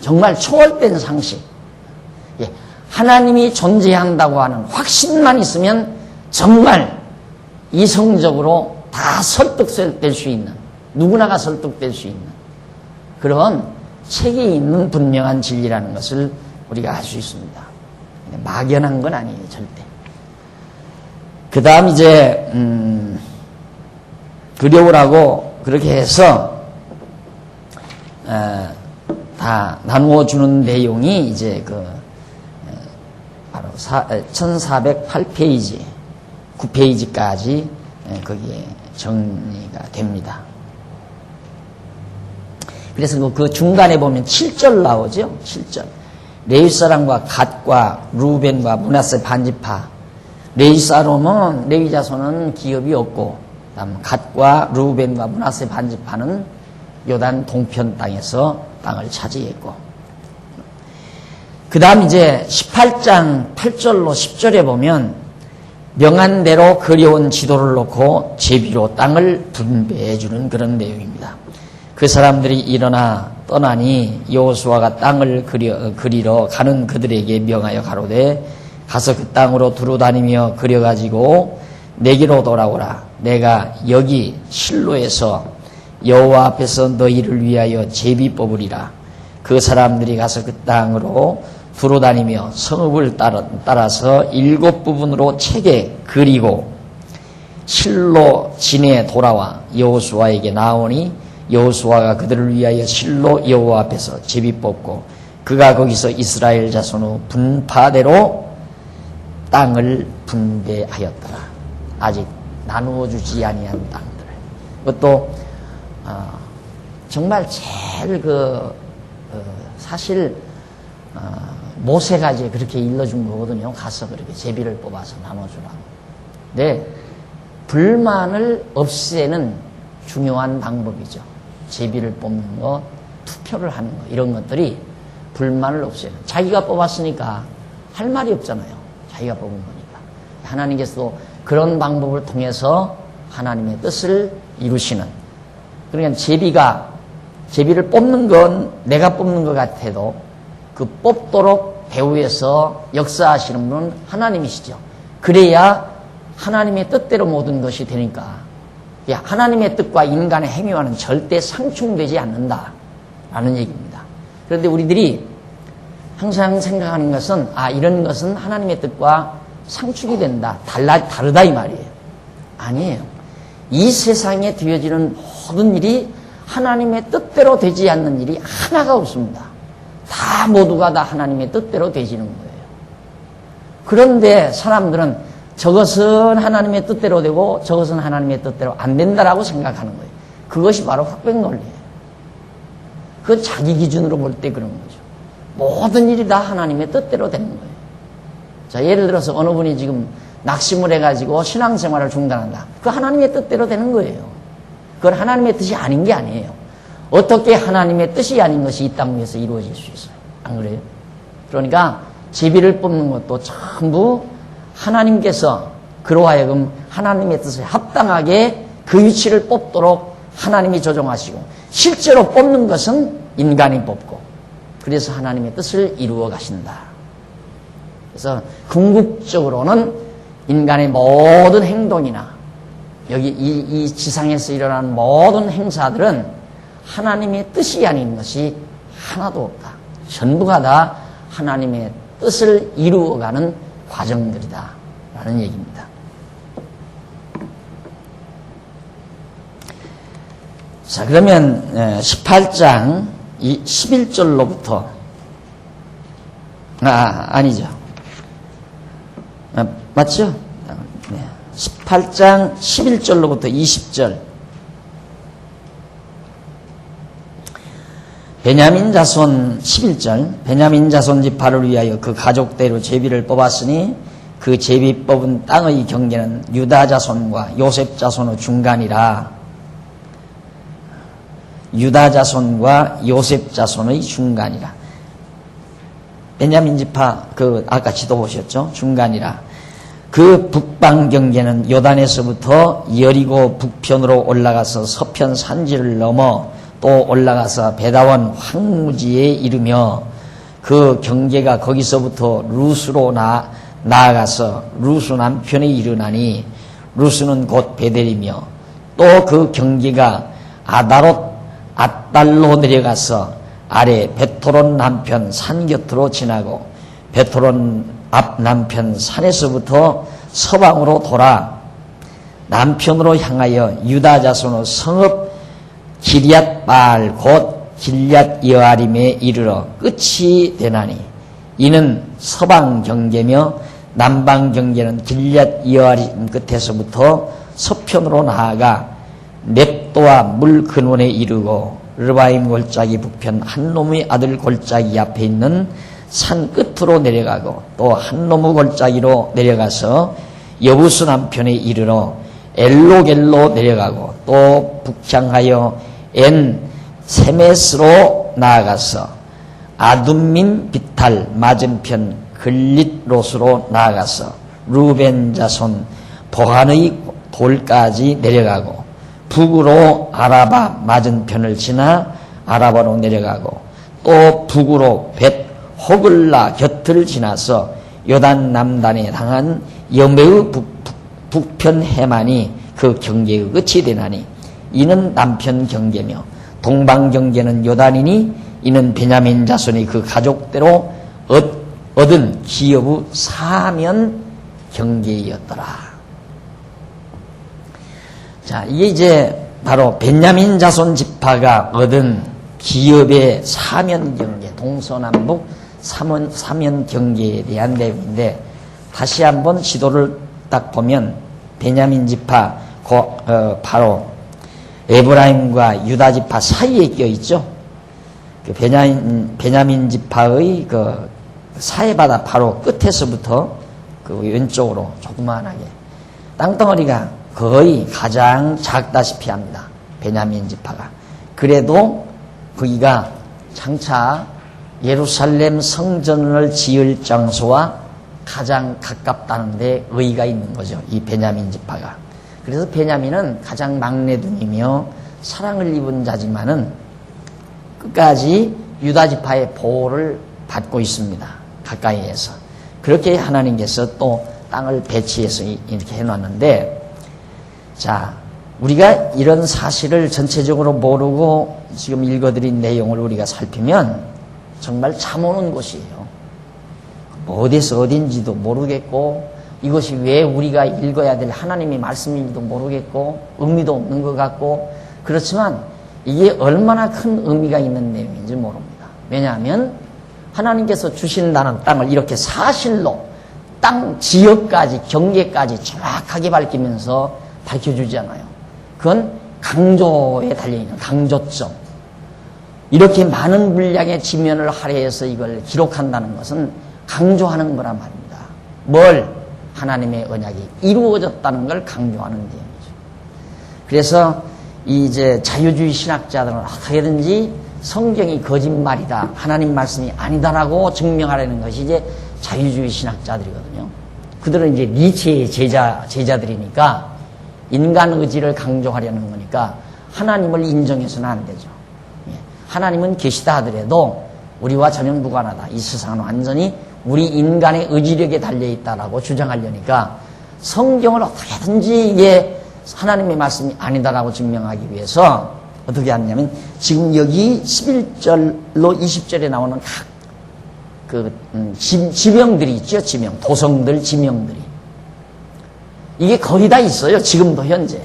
Speaker 1: 정말 초월된 상식. 예, 하나님이 존재한다고 하는 확신만 있으면 정말 이성적으로 다 설득될 수 있는, 누구나가 설득될 수 있는 그런 책이 있는 분명한 진리라는 것을 우리가 알 수 있습니다. 막연한 건 아니에요, 절대. 그 다음 이제 그려오라고 그렇게 해서 다 나누어 주는 내용이 이제 바로 1408페이지 9페이지까지 거기에 정리가 됩니다. 그래서 그 중간에 보면 7절 나오죠. 7절. 레위 사람과 갓과 루벤과 므낫세 반지파. 레위 사람은 레위 자손은 기업이 없고, 그다음 갓과 루벤과 므낫세 반지파는 요단 동편 땅에서 땅을 차지했고, 그다음 이제 18장 8절로 10절에 보면 명한 대로 그려온 지도를 놓고 제비로 땅을 분배해 주는 그런 내용입니다. 그 사람들이 일어나 떠나니 여호수아가 땅을 그리러 가는 그들에게 명하여 가로되 가서 그 땅으로 두루다니며 그려가지고 내게로 돌아오라. 내가 여기 실로에서 여호와 앞에서 너희를 위하여 제비 뽑으리라. 그 사람들이 가서 그 땅으로 두루다니며 성읍을 따라서 7부분으로 채게 그리고 실로 진에 돌아와 여호수아에게 나오니 여호수아가 그들을 위하여 실로 여호와 앞에서 제비 뽑고 그가 거기서 이스라엘 자손의 분파대로 땅을 분배하였더라. 아직 나누어 주지 아니한 땅들. 그것도 정말 제일 사실 모세가 이제 그렇게 일러준 거거든요. 가서 그렇게 제비를 뽑아서 나눠주라고. 네, 불만을 없애는 중요한 방법이죠. 제비를 뽑는 거, 투표를 하는 거, 이런 것들이 불만을 없애는. 자기가 뽑았으니까 할 말이 없잖아요. 자기가 뽑은 거니까. 하나님께서도 그런 방법을 통해서 하나님의 뜻을 이루시는. 그러니까 제비를 뽑는 건 내가 뽑는 것 같아도 그 뽑도록 배후에서 역사하시는 분은 하나님이시죠. 그래야 하나님의 뜻대로 모든 것이 되니까 하나님의 뜻과 인간의 행위와는 절대 상충되지 않는다라는 얘기입니다. 그런데 우리들이 항상 생각하는 것은 이런 것은 하나님의 뜻과 상충이 된다, 다르다 이 말이에요. 아니에요. 이 세상에 되어지는 모든 일이 하나님의 뜻대로 되지 않는 일이 하나가 없습니다. 다 모두가 다 하나님의 뜻대로 되지는 거예요. 그런데 사람들은 저것은 하나님의 뜻대로 되고 저것은 하나님의 뜻대로 안 된다라고 생각하는 거예요. 그것이 바로 흑백논리예요. 그건 자기 기준으로 볼 때 그런 거죠. 모든 일이 다 하나님의 뜻대로 되는 거예요. 자, 예를 들어서 어느 분이 지금 낙심을 해가지고 신앙생활을 중단한다. 그 하나님의 뜻대로 되는 거예요. 그건 하나님의 뜻이 아닌 게 아니에요. 어떻게 하나님의 뜻이 아닌 것이 이 땅 위에서 이루어질 수 있어요? 안 그래요? 그러니까 제비를 뽑는 것도 전부 하나님께서 그로 하여금 하나님의 뜻에 합당하게 그 위치를 뽑도록 하나님이 조정하시고, 실제로 뽑는 것은 인간이 뽑고 그래서 하나님의 뜻을 이루어 가신다. 그래서 궁극적으로는 인간의 모든 행동이나 여기 이 지상에서 일어나는 모든 행사들은 하나님의 뜻이 아닌 것이 하나도 없다. 전부가 다 하나님의 뜻을 이루어가는 과정들이다 라는 얘기입니다. 자, 그러면 18장 11절로부터 아니죠. 맞죠? 네. 18장 11절로부터 20절. 베냐민 자손 11절. 베냐민 자손 지파를 위하여 그 가족대로 제비를 뽑았으니 그 제비 뽑은 땅의 경계는 유다 자손과 요셉 자손의 중간이라. 유다 자손과 요셉 자손의 중간이라. 베냐민 지파 아까 지도 보셨죠? 중간이라. 그 북방 경계는 요단에서부터 여리고 북편으로 올라가서 서편 산지를 넘어 또 올라가서 베다원 황무지에 이르며 그 경계가 거기서부터 루스로 나아가서 루스 남편에 이르나니 루스는 곧 베델이며 또 그 경계가 앗달로 내려가서 아래 베토론 남편 산 곁으로 지나고 베토론 앞 남편 산에서부터 서방으로 돌아 남편으로 향하여 유다 자손의 성읍 기럇바알 곧 길앗 여아림에 이르러 끝이 되나니 이는 서방 경계며 남방 경계는 길앗 여아림 끝에서부터 서편으로 나아가 넵도와 물 근원에 이르고 르바임 골짜기 북편 한놈의 아들 골짜기 앞에 있는 산 끝으로 내려가고 또 한놈의 골짜기로 내려가서 여부스 남편에 이르러 엘로겔로 내려가고 또 북향하여 엔 세메스로 나아가서 아둠민 비탈 맞은편 글릿롯으로 나아가서 루벤 자손 보한의 돌까지 내려가고 북으로 아라바 맞은편을 지나 아라바로 내려가고 또 북으로 벳 호글라 곁을 지나서 요단 남단에 당한 여매의 북편 해만이 그 경계의 끝이 되나니 이는 남편 경계며 동방 경계는 요단이니 이는 베냐민 자손이 그 가족대로 얻은 기업의 사면 경계였더라. 자, 이게 이제 바로 베냐민 자손 지파가 얻은 기업의 사면 경계, 동서남북 사면 경계에 대한 내용인데 다시 한번 지도를 딱 보면 베냐민 지파 바로 에브라임과 유다 지파 사이에 껴 있죠. 그 베냐민 지파의 그 사해바다 바로 끝에서부터 그 왼쪽으로 조그만하게 땅덩어리가 거의 가장 작다시피 합니다. 베냐민 지파가. 그래도 거기가 장차 예루살렘 성전을 지을 장소와 가장 가깝다는 데 의의가 있는 거죠. 이 베냐민 지파가. 그래서 베냐민은 가장 막내둥이며 사랑을 입은 자지만은 끝까지 유다 지파의 보호를 받고 있습니다. 가까이에서. 그렇게 하나님께서 또 땅을 배치해서 이렇게 해놨는데, 자, 우리가 이런 사실을 전체적으로 모르고 지금 읽어드린 내용을 우리가 살피면 정말 참 오는 곳이에요. 어디서 어딘지도 모르겠고 이것이 왜 우리가 읽어야 될 하나님의 말씀인지도 모르겠고 의미도 없는 것 같고 그렇지만 이게 얼마나 큰 의미가 있는 내용인지 모릅니다. 왜냐하면 하나님께서 주신다는 땅을 이렇게 사실로 땅 지역까지 경계까지 정확하게 밝히면서 밝혀주잖아요. 그건 강조에 달려있는 강조점. 이렇게 많은 분량의 지면을 할애해서 이걸 기록한다는 것은 강조하는 거란 말입니다. 뭘? 하나님의 언약이 이루어졌다는 걸 강조하는 내용이죠. 그래서 이제 자유주의 신학자들은 어떻게든지 성경이 거짓말이다, 하나님 말씀이 아니다라고 증명하려는 것이 이제 자유주의 신학자들이거든요. 그들은 이제 니체의 제자들이니까 인간 의지를 강조하려는 거니까 하나님을 인정해서는 안 되죠. 하나님은 계시다 하더라도 우리와 전혀 무관하다. 이 세상은 완전히 우리 인간의 의지력에 달려있다라고 주장하려니까 성경을 어떻게든지 이게 하나님의 말씀이 아니다라고 증명하기 위해서 어떻게 하냐면 지금 여기 11절로 20절에 나오는 각 지명들이 있죠. 지명. 도성들 지명들이. 이게 거의 다 있어요. 지금도 현재.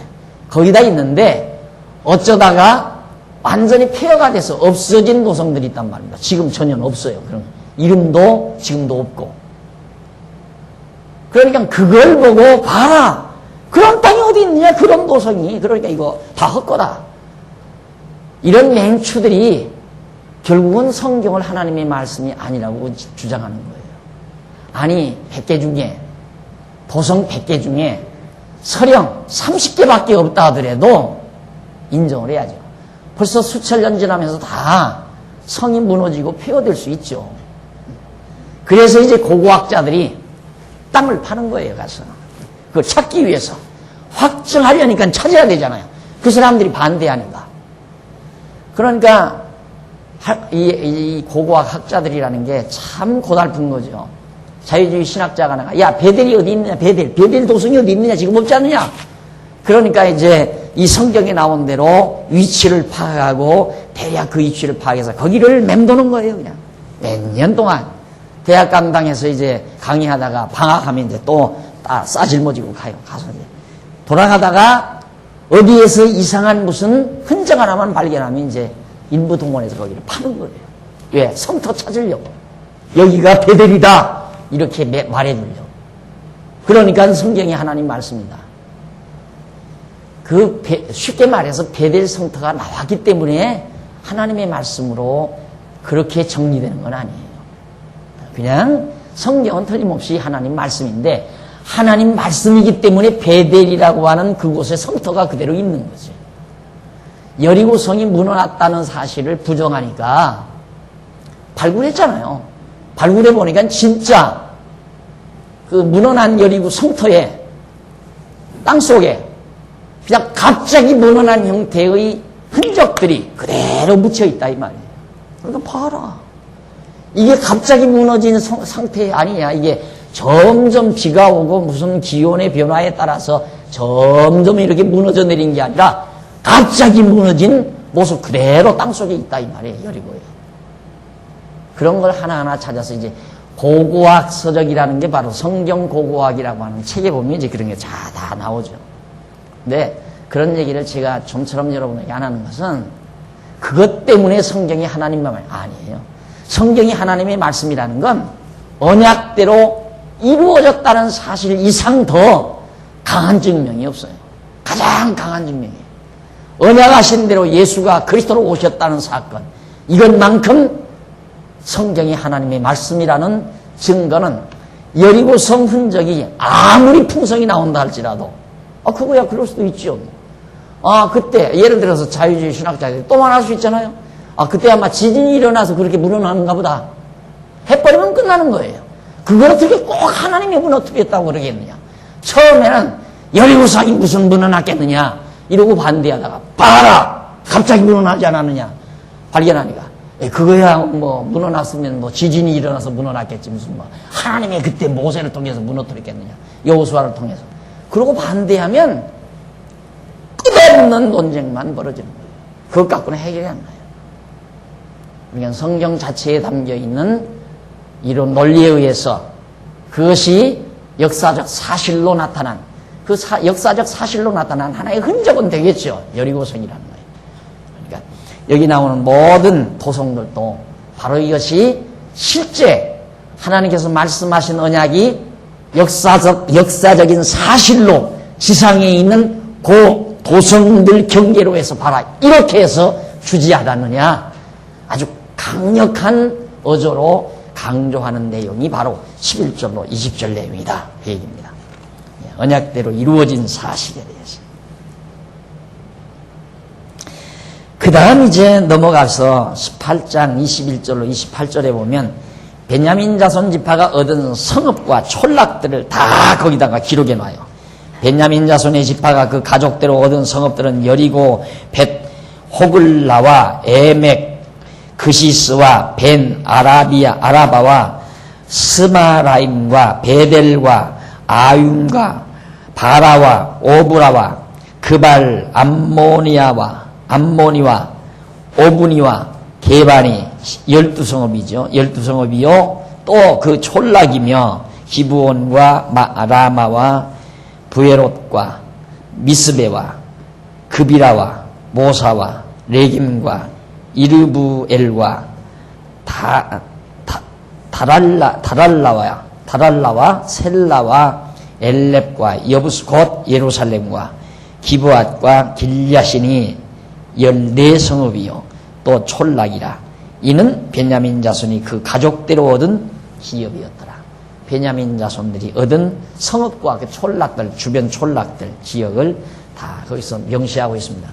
Speaker 1: 거의 다 있는데 어쩌다가 완전히 폐허가 돼서 없어진 도성들이 있단 말입니다. 지금 전혀 없어요. 그런 이름도 지금도 없고. 그러니까 그걸 보고 봐라. 그런 땅이 어디 있느냐. 그런 도성이. 그러니까 이거 다 헛거다. 이런 맹추들이 결국은 성경을 하나님의 말씀이 아니라고 주장하는 거예요. 아니 100개 중에 도성 100개 중에 서령 30개밖에 없다 하더라도 인정을 해야죠. 벌써 수천 년 지나면서 다 성이 무너지고 폐허될 수 있죠. 그래서 이제 고고학자들이 땅을 파는 거예요. 가서 그걸 찾기 위해서 확증하려니까 찾아야 되잖아요. 그 사람들이 반대하니까. 그러니까 이 고고학 학자들이라는 게 참 고달픈 거죠. 자유주의 신학자가 나가, 야, 베델이 어디 있느냐, 베델 도성이 어디 있느냐, 지금 없지 않느냐. 그러니까 이제 이 성경에 나온 대로 위치를 파악하고 대략 그 위치를 파악해서 거기를 맴도는 거예요, 그냥. 몇 년 동안. 대학 강당에서 이제 강의하다가 방학하면 이제 또 싸질머지고 가요. 가서 이제 돌아가다가 어디에서 이상한 무슨 흔적 하나만 발견하면 이제 인부동원해서 거기를 파는 거예요. 왜? 성터 찾으려고. 여기가 베델이다. 이렇게 말해주려고. 그러니까 성경이 하나님 말씀이다. 쉽게 말해서 베델 성터가 나왔기 때문에 하나님의 말씀으로 그렇게 정리되는 건 아니에요. 그냥 성경은 틀림없이 하나님 말씀인데 하나님 말씀이기 때문에 베델이라고 하는 그곳에 성터가 그대로 있는 거죠. 여리고성이 무너졌다는 사실을 부정하니까 발굴했잖아요. 발굴해 보니까 진짜 그 무너난 여리고 성터에 땅속에 그냥 갑자기 무너난 형태의 흔적들이 그대로 묻혀 있다 이 말이에요. 그러니까 봐라. 이게 갑자기 무너진 상태 아니냐. 이게 점점 비가 오고 무슨 기온의 변화에 따라서 점점 이렇게 무너져 내린 게 아니라 갑자기 무너진 모습 그대로 땅속에 있다 이 말이에요. 여리고에. 그런 걸 하나하나 찾아서 이제 고고학 서적이라는 게 바로 성경 고고학이라고 하는 책에 보면 이제 그런 게 다 나오죠. 근데 그런 얘기를 제가 좀처럼 여러분에게 안 하는 것은 그것 때문에 성경이 하나님 말 아니에요. 성경이 하나님의 말씀이라는 건 언약대로 이루어졌다는 사실 이상 더 강한 증명이 없어요. 가장 강한 증명이에요. 언약하신 대로 예수가 그리스도로 오셨다는 사건, 이것만큼 성경이 하나님의 말씀이라는 증거는 여리고성 흔적이 아무리 풍성이 나온다 할지라도 그거야 그럴 수도 있죠. 그때 예를 들어서 자유주의 신학자들이 또 말할 수 있잖아요. 그때 아마 지진이 일어나서 그렇게 무너나는가 보다 해버리면 끝나는 거예요. 그걸 어떻게 꼭 하나님이 무너뜨렸다고 그러겠느냐. 처음에는 여리고성이 무슨 무너났겠느냐 이러고 반대하다가 봐라 갑자기 무너나지 않았느냐 발견하니까 그거야 뭐 무너났으면 뭐 지진이 일어나서 무너났겠지 무슨 뭐 하나님의 그때 모세를 통해서 무너뜨렸겠느냐 여호수아를 통해서 그러고 반대하면 끝없는 논쟁만 벌어지는 거예요. 그것 갖고는 해결이 안 나요. 그러니까 성경 자체에 담겨있는 이런 논리에 의해서 그것이 역사적 사실로 나타난 그 역사적 사실로 나타난 하나의 흔적은 되겠죠. 여리고성이라는 거예요. 그러니까 여기 나오는 모든 도성들도 바로 이것이 실제 하나님께서 말씀하신 언약이 역사적인 사실로 지상에 있는 그 도성들 경계로 해서 봐라. 이렇게 해서 주지하다느냐. 아주 강력한 어조로 강조하는 내용이 바로 11절로 20절 내용이다. 그 얘기입니다. 언약대로 이루어진 사실에 대해서. 그 다음 이제 넘어가서 18장 21절로 28절에 보면 베냐민 자손 지파가 얻은 성읍과 촌락들을 다 거기다가 기록해 놔요. 베냐민 자손의 지파가 그 가족대로 얻은 성읍들은 여리고, 벳, 호글라와 에멕, 그시스와 벤 아라바와 스마라임과 베델과 아윤과 바라와 오브라와 그발 암모니와 오브니와 게반이 12성읍이죠. 12성읍이요. 또 그 촌락이며 기브온과 라마와 부에롯과 미스베와 그비라와 모사와 레김과 이르부엘과 다랄라와 셀라와 엘렙과 여부스 곧 예루살렘과 기브앗과 길야신이 14성읍이요 또 촌락이라. 이는 베냐민 자손이 그 가족대로 얻은 기업이었더라. 베냐민 자손들이 얻은 성읍과 그 촌락들, 주변 촌락들 지역을 다 거기서 명시하고 있습니다.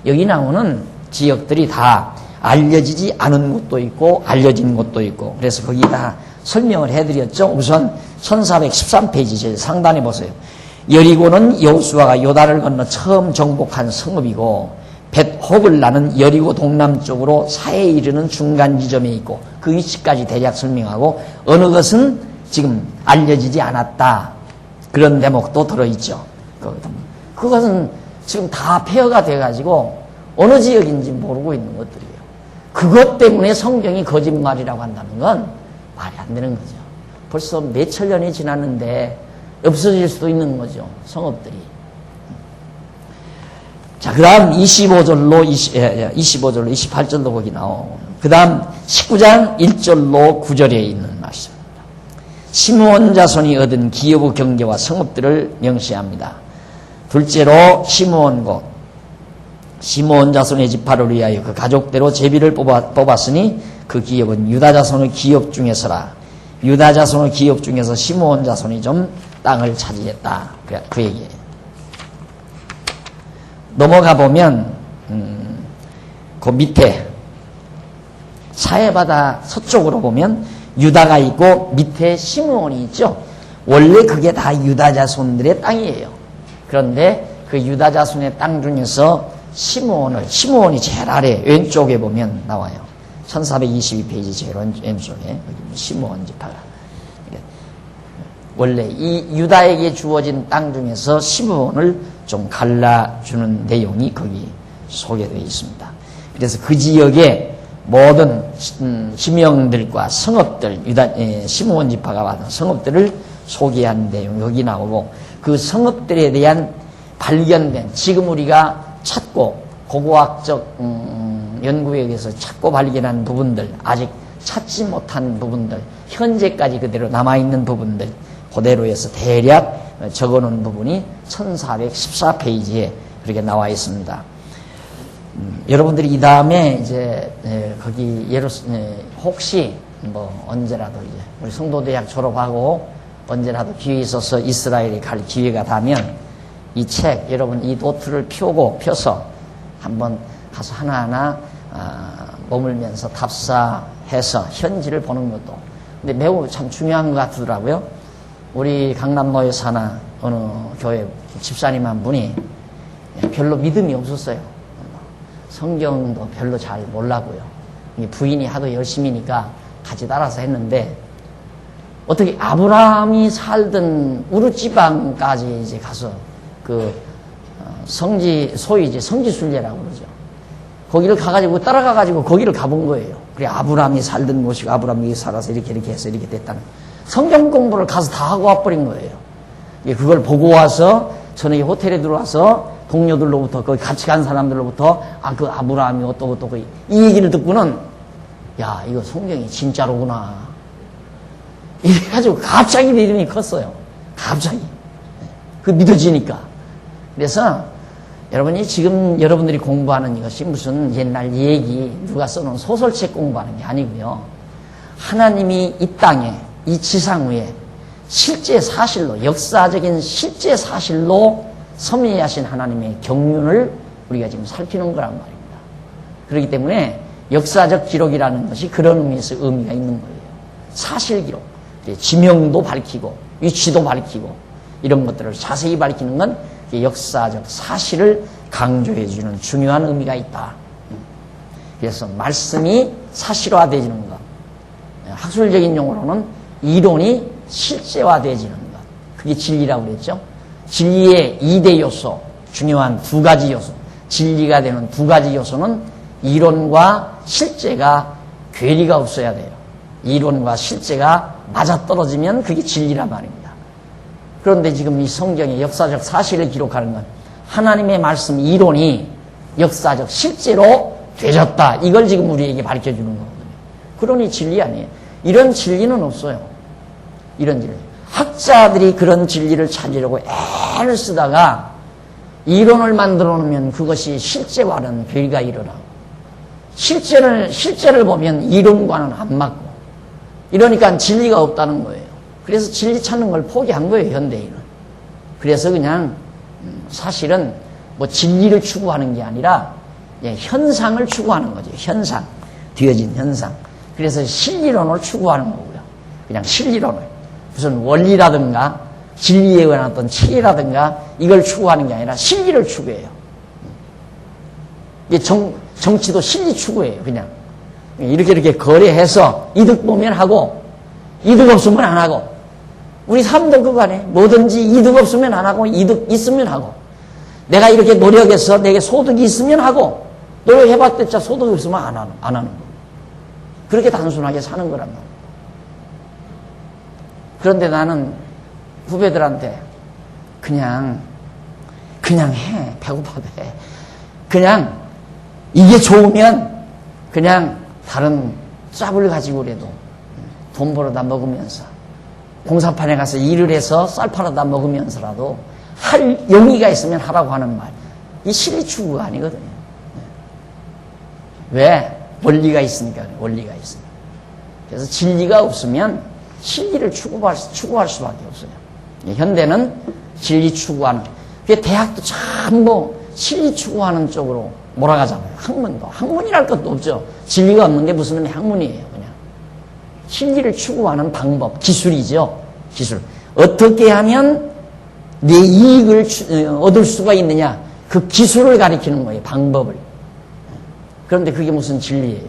Speaker 1: 여기 나오는 지역들이 다 알려지지 않은 곳도 있고 알려진 곳도 있고, 그래서 거기 다 설명을 해드렸죠. 우선 1413페이지 제일 상단에 보세요. 여리고는 여호수아가 요단을 건너 처음 정복한 성읍이고 벳홉을 나는 여리고 동남쪽으로 사해에 이르는 중간 지점에 있고, 그 위치까지 대략 설명하고 어느 것은 지금 알려지지 않았다, 그런 대목도 들어있죠. 그것은 지금 다 폐허가 돼가지고 어느 지역인지 모르고 있는 것들이에요. 그것 때문에 성경이 거짓말이라고 한다는 건 말이 안 되는 거죠. 벌써 몇천 년이 지났는데 없어질 수도 있는 거죠, 성읍들이. 자, 그 다음 25절로 28절로 거기 나오고, 그 다음 19장 1절로 9절에 있는 말씀입니다. 시므온 자손이 얻은 기업의 경계와 성읍들을 명시합니다. 둘째로 시므온 자손의 지파를 위하여 그 가족대로 제비를 뽑았으니 그 기업은 유다 자손의 기업 중에서라. 유다 자손의 기업 중에서 시므온 자손이 좀 땅을 차지했다, 그 얘기예요. 넘어가 보면 그 밑에 사해바다 서쪽으로 보면 유다가 있고 밑에 시므온이 있죠. 원래 그게 다 유다 자손들의 땅이에요. 그런데 그 유다 자손의 땅 중에서 시므온이 제일 아래 왼쪽에 보면 나와요. 1422페이지 제일 왼쪽에 시므온 지파가. 원래 이 유다에게 주어진 땅 중에서 시므온을 좀 갈라주는 내용이 거기 소개되어 있습니다. 그래서 그 지역의 모든 지명들과 성읍들, 시므온 지파가 받은 성읍들을 소개한 내용 여기 나오고, 그 성읍들에 대한 발견된, 지금 우리가 찾고 고고학적 연구에 의해서 찾고 발견한 부분들, 아직 찾지 못한 부분들, 현재까지 그대로 남아있는 부분들, 그대로 해서 대략 적어놓은 부분이 1414페이지에 그렇게 나와 있습니다. 여러분들이 이 다음에 이제 거기 혹시 뭐 언제라도 이제 우리 성도대학 졸업하고 언제라도 기회 있어서 이스라엘에 갈 기회가 닿으면 이 책, 여러분 이 노트를 펴서 한번 가서 하나하나 머물면서 답사해서 현지를 보는 것도 근데 매우 참 중요한 것 같더라고요. 우리 강남로에 사나 어느 교회 집사님 한 분이 별로 믿음이 없었어요. 성경도 별로 잘 몰라고요. 부인이 하도 열심히니까 같이 따라서 했는데, 어떻게 아브라함이 살던 우르지방까지 이제 가서 소위 이제 성지순례라고 그러죠. 거기를 가가지고 따라가가지고 거기를 가본 거예요. 그래, 아브라함이 살던 곳이고 아브라함이 여기 살아서 이렇게 해서 이렇게 됐다는 성경 공부를 가서 다 하고 와버린 거예요. 그걸 보고 와서 저녁에 호텔에 들어와서 동료들로부터 거기 같이 간 사람들로부터 그 아브라함이 어떠고 이 얘기를 듣고는 야, 이거 성경이 진짜로구나. 이래가지고 갑자기 믿음이 컸어요. 갑자기. 그 믿어지니까. 그래서 여러분이 지금 여러분들이 공부하는 이것이 무슨 옛날 얘기 누가 써놓은 소설책 공부하는 게 아니고요. 하나님이 이 땅에 이 지상 위에 실제 사실로, 역사적인 실제 사실로 섭리하신 하나님의 경륜을 우리가 지금 살피는 거란 말입니다. 그렇기 때문에 역사적 기록이라는 것이 그런 의미에서 의미가 있는 거예요. 사실 기록, 지명도 밝히고 위치도 밝히고 이런 것들을 자세히 밝히는 건 역사적 사실을 강조해 주는 중요한 의미가 있다. 그래서 말씀이 사실화되어지는 것. 학술적인 용어로는 이론이 실제화되어지는 것. 그게 진리라고 그랬죠. 진리의 2대 요소, 중요한 2가지 요소, 진리가 되는 2가지 요소는 이론과 실제가 괴리가 없어야 돼요. 이론과 실제가 맞아떨어지면 그게 진리란 말입니다. 그런데 지금 이 성경의 역사적 사실을 기록하는 건 하나님의 말씀 이론이 역사적 실제로 되졌다. 이걸 지금 우리에게 가르쳐주는 거거든요. 그러니 진리 아니에요. 이런 진리는 없어요. 이런 진리. 학자들이 그런 진리를 찾으려고 애를 쓰다가 이론을 만들어 놓으면 그것이 실제와는 괴리가 일어나고 실제를 보면 이론과는 안 맞고 이러니까 진리가 없다는 거예요. 그래서 진리 찾는 걸 포기한 거예요, 현대인은. 그래서 그냥 사실은 뭐 진리를 추구하는 게 아니라 현상을 추구하는 거죠. 현상. 뒤어진 현상. 그래서 실리론을 추구하는 거고요. 그냥 실리론을. 무슨 원리라든가 진리에 관한 어떤 체계라든가 이걸 추구하는 게 아니라 실리를 추구해요. 정치도 실리 추구해요. 그냥. 이렇게 거래해서 이득 보면 하고 이득 없으면 안 하고 우리 삶도 그거 아니에요. 뭐든지 이득 없으면 안 하고 이득 있으면 하고 내가 이렇게 노력해서 내게 소득이 있으면 하고 노력해봤자 소득이 없으면 안 하는 거. 그렇게 단순하게 사는 거란 말이에요. 그런데 나는 후배들한테 그냥 해. 배고파도 해. 그냥 이게 좋으면 그냥 다른 짭을 가지고라도 돈 벌어다 먹으면서 공사판에 가서 일을 해서 쌀 팔아다 먹으면서라도 할 용의가 있으면 하라고 하는 말. 이 실리 추구가 아니거든요. 왜? 원리가 있으니까. 원리가 있으니까. 그래서 진리가 없으면 진리를 추구할 수밖에 없어요. 현대는 진리 추구하는. 대학도 전부 진리 추구하는 쪽으로 몰아가잖아요. 학문이랄 것도 없죠. 진리가 없는 게 무슨 학문이에요. 그냥 진리를 추구하는 방법, 기술이죠. 기술. 어떻게 하면 내 이익을 얻을 수가 있느냐. 그 기술을 가리키는 거예요. 방법을. 그런데 그게 무슨 진리예요.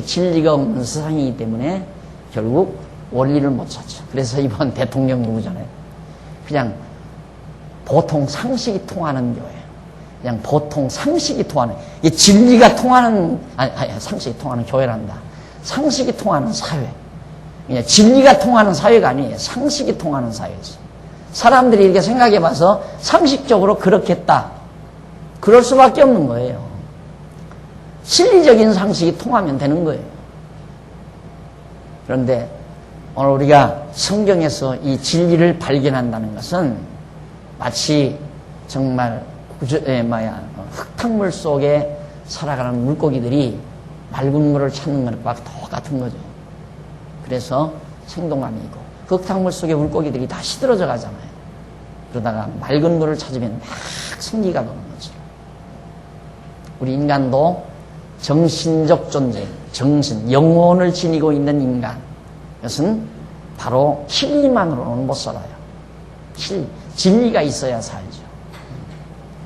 Speaker 1: 진리가 없는 세상이기 때문에 결국 원리를 못 찾죠. 그래서 이번 대통령 누구잖아요. 그냥 보통 상식이 통하는 교회. 그냥 보통 상식이 통하는, 이 진리가 통하는, 상식이 통하는 교회란다. 상식이 통하는 사회. 그냥 진리가 통하는 사회가 아니에요. 상식이 통하는 사회죠. 사람들이 이렇게 생각해 봐서 상식적으로 그렇겠다. 그럴 수밖에 없는 거예요. 실리적인 상식이 통하면 되는 거예요. 그런데 오늘 우리가 성경에서 이 진리를 발견한다는 것은 마치 정말 흙탕물 속에 살아가는 물고기들이 맑은 물을 찾는 것과 똑같은 거죠. 그래서 생동감이 있고 그 흙탕물 속에 물고기들이 다 시들어져 가잖아요. 그러다가 맑은 물을 찾으면 막 생기가 도는 거죠. 우리 인간도 정신적 존재, 영혼을 지니고 있는 인간. 이것은 바로 진리만으로는 못 살아요. 진리가 있어야 살죠.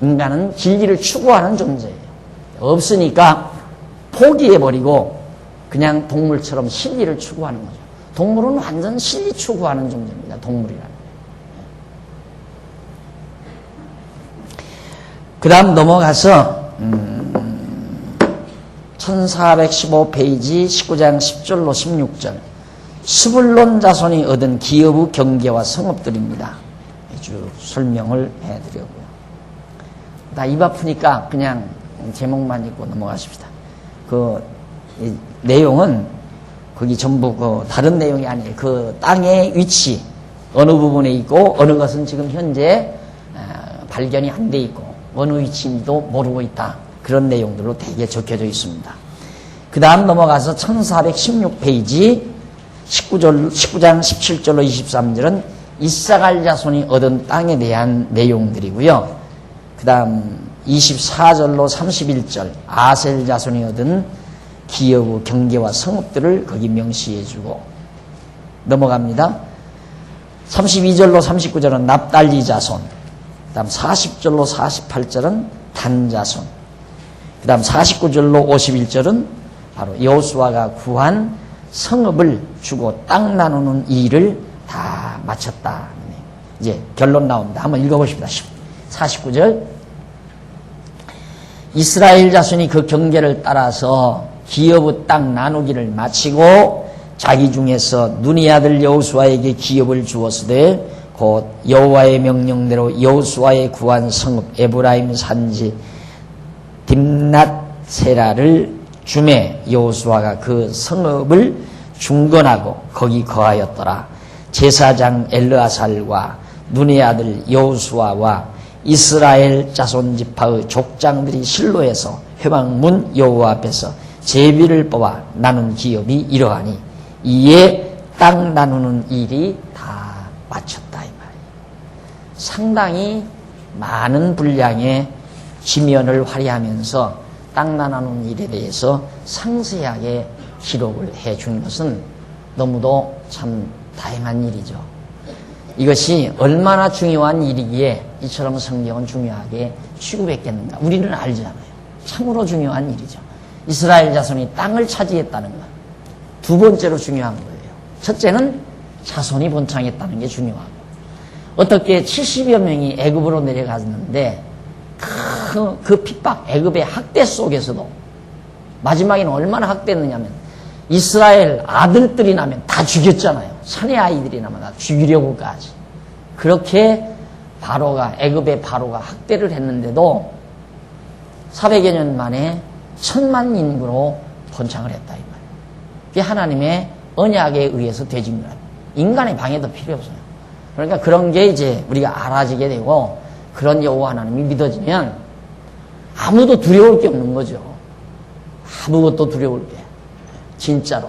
Speaker 1: 인간은 진리를 추구하는 존재예요. 없으니까 포기해버리고 그냥 동물처럼 진리를 추구하는 거죠. 동물은 완전 진리 추구하는 존재입니다. 동물이라는 게. 그 다음 넘어가서 1415페이지 19장 10절로 16절 스불론 자손이 얻은 기업의 경계와 성읍들입니다. 쭉 설명을 해드렸고요. 나 입 아프니까 그냥 제목만 읽고 넘어가십시다. 내용은 거기 전부 다른 내용이 아니에요. 그 땅의 위치 어느 부분에 있고 어느 것은 지금 현재 발견이 안 돼 있고 어느 위치인지도 모르고 있다. 그런 내용들로 되게 적혀져 있습니다. 그 다음 넘어가서 1416페이지 19장 17절로 23절은 이사갈 자손이 얻은 땅에 대한 내용들이고요. 그 다음 24절로 31절 아셀 자손이 얻은 기업의 경계와 성읍들을 거기 명시해주고 넘어갑니다. 32절로 39절은 납달리 자손, 그 다음 40절로 48절은 단 자손, 그 다음 49절로 51절은 바로 여호수아가 구한 성읍을 주고 땅 나누는 일을 다 마쳤다. 이제 결론 나옵니다. 한번 읽어보십니다. 49절. 이스라엘 자손이 그 경계를 따라서 기업의 땅 나누기를 마치고 자기 중에서 눈의 아들 여호수아에게 기업을 주었으되 곧 여호와의 명령대로 여호수아의 구한 성읍 에브라임 산지 딥낫세라를 주매 여호수아가 그 성읍을 중건하고 거기 거하였더라. 제사장 엘르아살과 눈의 아들 여호수아와 이스라엘 자손 지파의 족장들이 실로에서 회막문 여호와 앞에서 제비를 뽑아 나눈 기업이 이러하니 이에 땅 나누는 일이 다 마쳤다 이 말이에요. 상당히 많은 분량의 지면을 활용하면서 땅 나누는 일에 대해서 상세하게 기록을 해준 것은 너무도 참 다행한 일이죠. 이것이 얼마나 중요한 일이기에 이처럼 성경은 중요하게 취급했겠는가. 우리는 알잖아요. 참으로 중요한 일이죠. 이스라엘 자손이 땅을 차지했다는 것. 두 번째로 중요한 거예요. 첫째는 자손이 번창했다는 게 중요하고, 어떻게 70여 명이 애굽으로 내려갔는데 그 핍박, 애굽의 학대 속에서도 마지막에는 얼마나 학대했느냐면 이스라엘 아들들이 나면 다 죽였잖아요. 사내 아이들이 나면 다 죽이려고까지. 그렇게 애굽의 바로가 학대를 했는데도 400여 년 만에 1000만 인구로 번창을 했다 이 말이에요. 그게 하나님의 언약에 의해서 되진 거예요. 인간의 방해도 필요 없어요. 그러니까 그런 게 이제 우리가 알아지게 되고, 그런 여호와 하나님이 믿어지면 아무도 두려울 게 없는 거죠. 아무것도 두려울 게. 진짜로.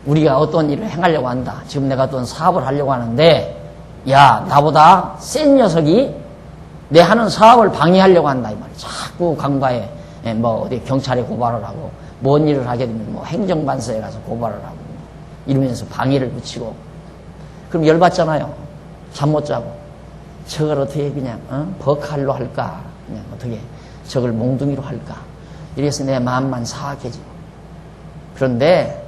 Speaker 1: 우리가 어떤 일을 행하려고 한다. 지금 내가 어떤 사업을 하려고 하는데, 야, 나보다 센 녀석이 내 하는 사업을 방해하려고 한다 이 말이에요. 자꾸 강가에 어디 경찰에 고발을 하고, 뭔 일을 하게 되면 행정반사에 가서 고발을 하고 이러면서 방해를 붙이고, 그럼 열받잖아요. 잠 못 자고. 저걸 어떻게 그냥 버칼로 할까, 그냥 어떻게 저걸 몽둥이로 할까, 이래서 내 마음만 사악해지고. 그런데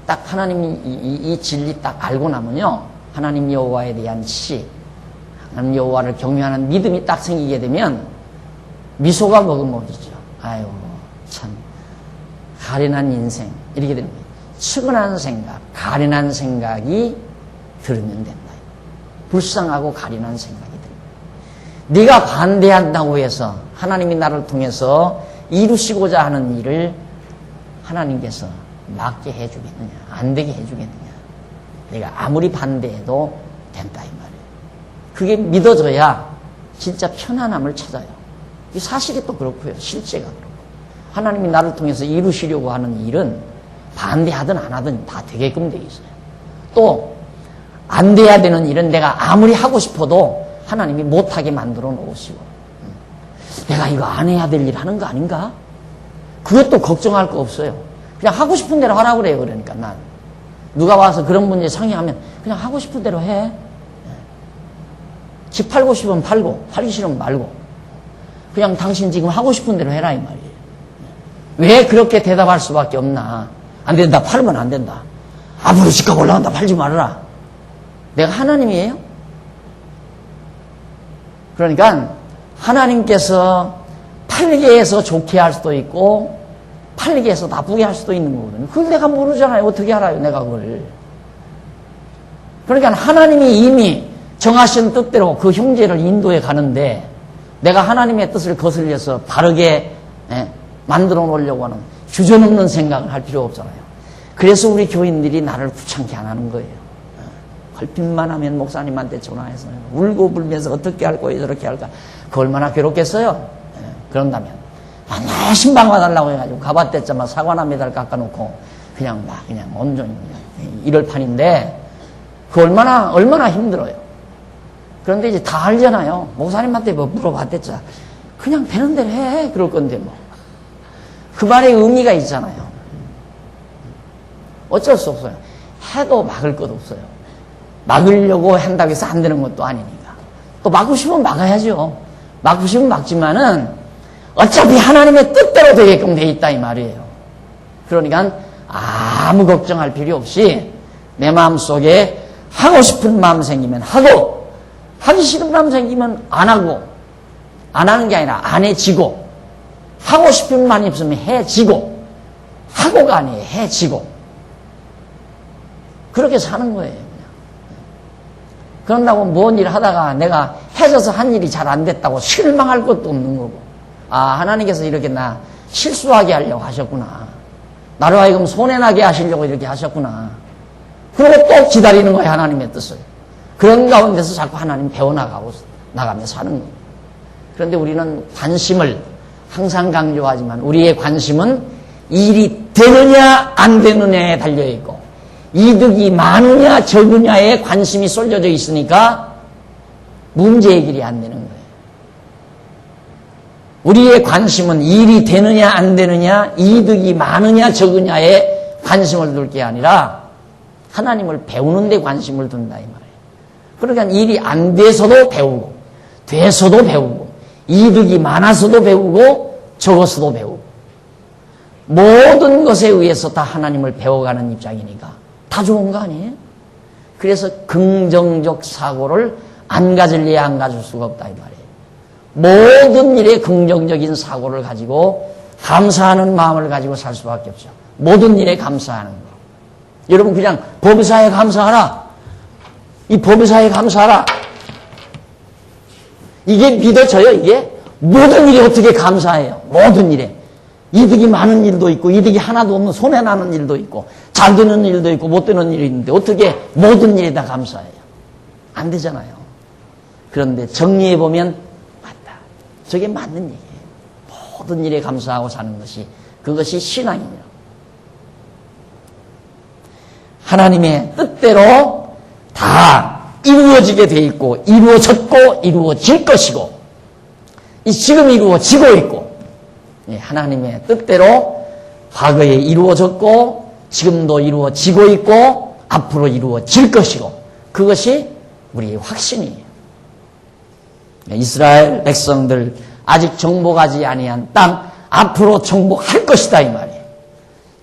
Speaker 1: 딱 하나님이 이 진리 딱 알고 나면요, 하나님 여호와에 대한 하나님 여호와를 경외하는 믿음이 딱 생기게 되면 미소가 머금어지죠. 아유 참 가련한 인생, 이렇게 됩니다. 측은한 생각, 가련한 생각이 들으면 된다. 불쌍하고 가련한 생각이 듭니다. 네가 반대한다고 해서 하나님이 나를 통해서 이루시고자 하는 일을 하나님께서 막게 해주겠느냐, 안 되게 해주겠느냐. 내가 아무리 반대해도 된다 이 말이에요. 그게 믿어져야 진짜 편안함을 찾아요. 이 사실이 또 그렇고요. 실제가 그렇고. 하나님이 나를 통해서 이루시려고 하는 일은 반대하든 안 하든 다 되게끔 돼 있어요. 또 안 돼야 되는 일은 내가 아무리 하고 싶어도 하나님이 못하게 만들어 놓으시고, 내가 이거 안 해야 될 일 하는 거 아닌가? 그것도 걱정할 거 없어요. 그냥 하고 싶은 대로 하라고 그래요. 그러니까 난 누가 와서 그런 문제 상의하면 그냥 하고 싶은 대로 해. 집 팔고 싶으면 팔고, 팔기 싫으면 말고, 그냥 당신 지금 하고 싶은 대로 해라 이 말이에요. 왜 그렇게 대답할 수밖에 없나? 안 된다, 팔면 안 된다. 앞으로 집값 올라간다, 팔지 말아라. 내가 하나님이에요? 그러니까 하나님께서 팔게 해서 좋게 할 수도 있고 팔게 해서 나쁘게 할 수도 있는 거거든요. 그걸 내가 모르잖아요. 어떻게 알아요, 내가 그걸. 그러니까 하나님이 이미 정하신 뜻대로 그 형제를 인도해 가는데 내가 하나님의 뜻을 거슬려서 바르게 만들어 놓으려고 하는 주저넘는 생각을 할 필요가 없잖아요. 그래서 우리 교인들이 나를 귀찮게 안 하는 거예요. 걸핏만 하면 목사님한테 전화해서 울고 불면서 어떻게 할 거예요, 저렇게 할까. 그 얼마나 괴롭겠어요. 그런다면 맨날 신방 와달라고 해가지고 가봤댔자마 사과나 메달 깎아놓고 그냥 온전히 이럴 판인데 그 얼마나 힘들어요. 그런데 이제 다 알잖아요. 목사님한테 뭐 물어봤댔자 그냥 되는 대로 해, 그럴 건데 뭐. 그 말에 의미가 있잖아요. 어쩔 수 없어요. 해도 막을 것 없어요. 막으려고 한다고 해서 안 되는 것도 아니니까. 또 막고 싶으면 막아야죠. 막고 싶으면 막지만은 어차피 하나님의 뜻대로 되게끔 돼 있다 이 말이에요. 그러니까 아무 걱정할 필요 없이 내 마음속에 하고 싶은 마음 생기면 하고, 하기 싫은 마음 생기면 안 하고, 안 하는 게 아니라 안 해지고, 하고 싶은 마음이 없으면 해지고, 하고가 아니에요. 해지고. 그렇게 사는 거예요. 그냥. 그런다고 뭔 일 하다가 내가 해져서 한 일이 잘 안 됐다고 실망할 것도 없는 거고, 아, 하나님께서 이렇게 나 실수하게 하려고 하셨구나. 나로 하여금 손해나게 하시려고 이렇게 하셨구나. 그리고 또 기다리는 거예요. 하나님의 뜻을. 그런 가운데서 자꾸 하나님 배워나가며 사는 거예요. 그런데 우리는 관심을 항상 강조하지만 우리의 관심은 일이 되느냐 안 되느냐에 달려있고 이득이 많으냐 적으냐에 관심이 쏠려져 있으니까 문제 해결이 안 되는 거예요. 우리의 관심은 일이 되느냐 안 되느냐 이득이 많으냐 적으냐에 관심을 둘 게 아니라 하나님을 배우는 데 관심을 둔다 이 말이에요. 그러니까 일이 안 돼서도 배우고 돼서도 배우고 이득이 많아서도 배우고 적어서도 배우고 모든 것에 의해서 다 하나님을 배워가는 입장이니까 다 좋은 거 아니에요? 그래서 긍정적 사고를 안 가질래야 안 가질 수가 없다 이 말이에요. 모든 일에 긍정적인 사고를 가지고 감사하는 마음을 가지고 살 수밖에 없죠. 모든 일에 감사하는 거. 여러분 그냥 법의사에 감사하라. 이 법의사에 감사하라. 이게 믿어져요 이게? 모든 일에 어떻게 감사해요? 모든 일에. 이득이 많은 일도 있고 이득이 하나도 없는 손해나는 일도 있고 잘 되는 일도 있고 못 되는 일이 있는데 어떻게 모든 일에 다 감사해요? 안 되잖아요. 그런데 정리해보면 맞다. 저게 맞는 얘기예요. 모든 일에 감사하고 사는 것이 그것이 신앙이에요. 하나님의 뜻대로 다 이루어지게 돼 있고 이루어졌고 이루어질 것이고 지금 이루어지고 있고 하나님의 뜻대로 과거에 이루어졌고 지금도 이루어지고 있고 앞으로 이루어질 것이고 그것이 우리의 확신이에요. 이스라엘 백성들 아직 정복하지 아니한 땅 앞으로 정복할 것이다 이 말이에요.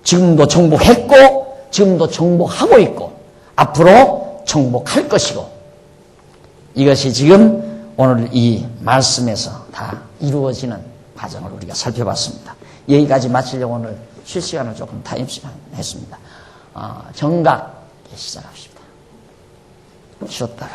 Speaker 1: 지금도 정복했고 지금도 정복하고 있고 앞으로 정복할 것이고 이것이 지금 오늘 이 말씀에서 다 이루어지는 과정을 우리가 살펴봤습니다. 여기까지 마치려고 오늘 실시간을 조금 타임시간 했습니다. 정각 시작합시다. 쉬었다가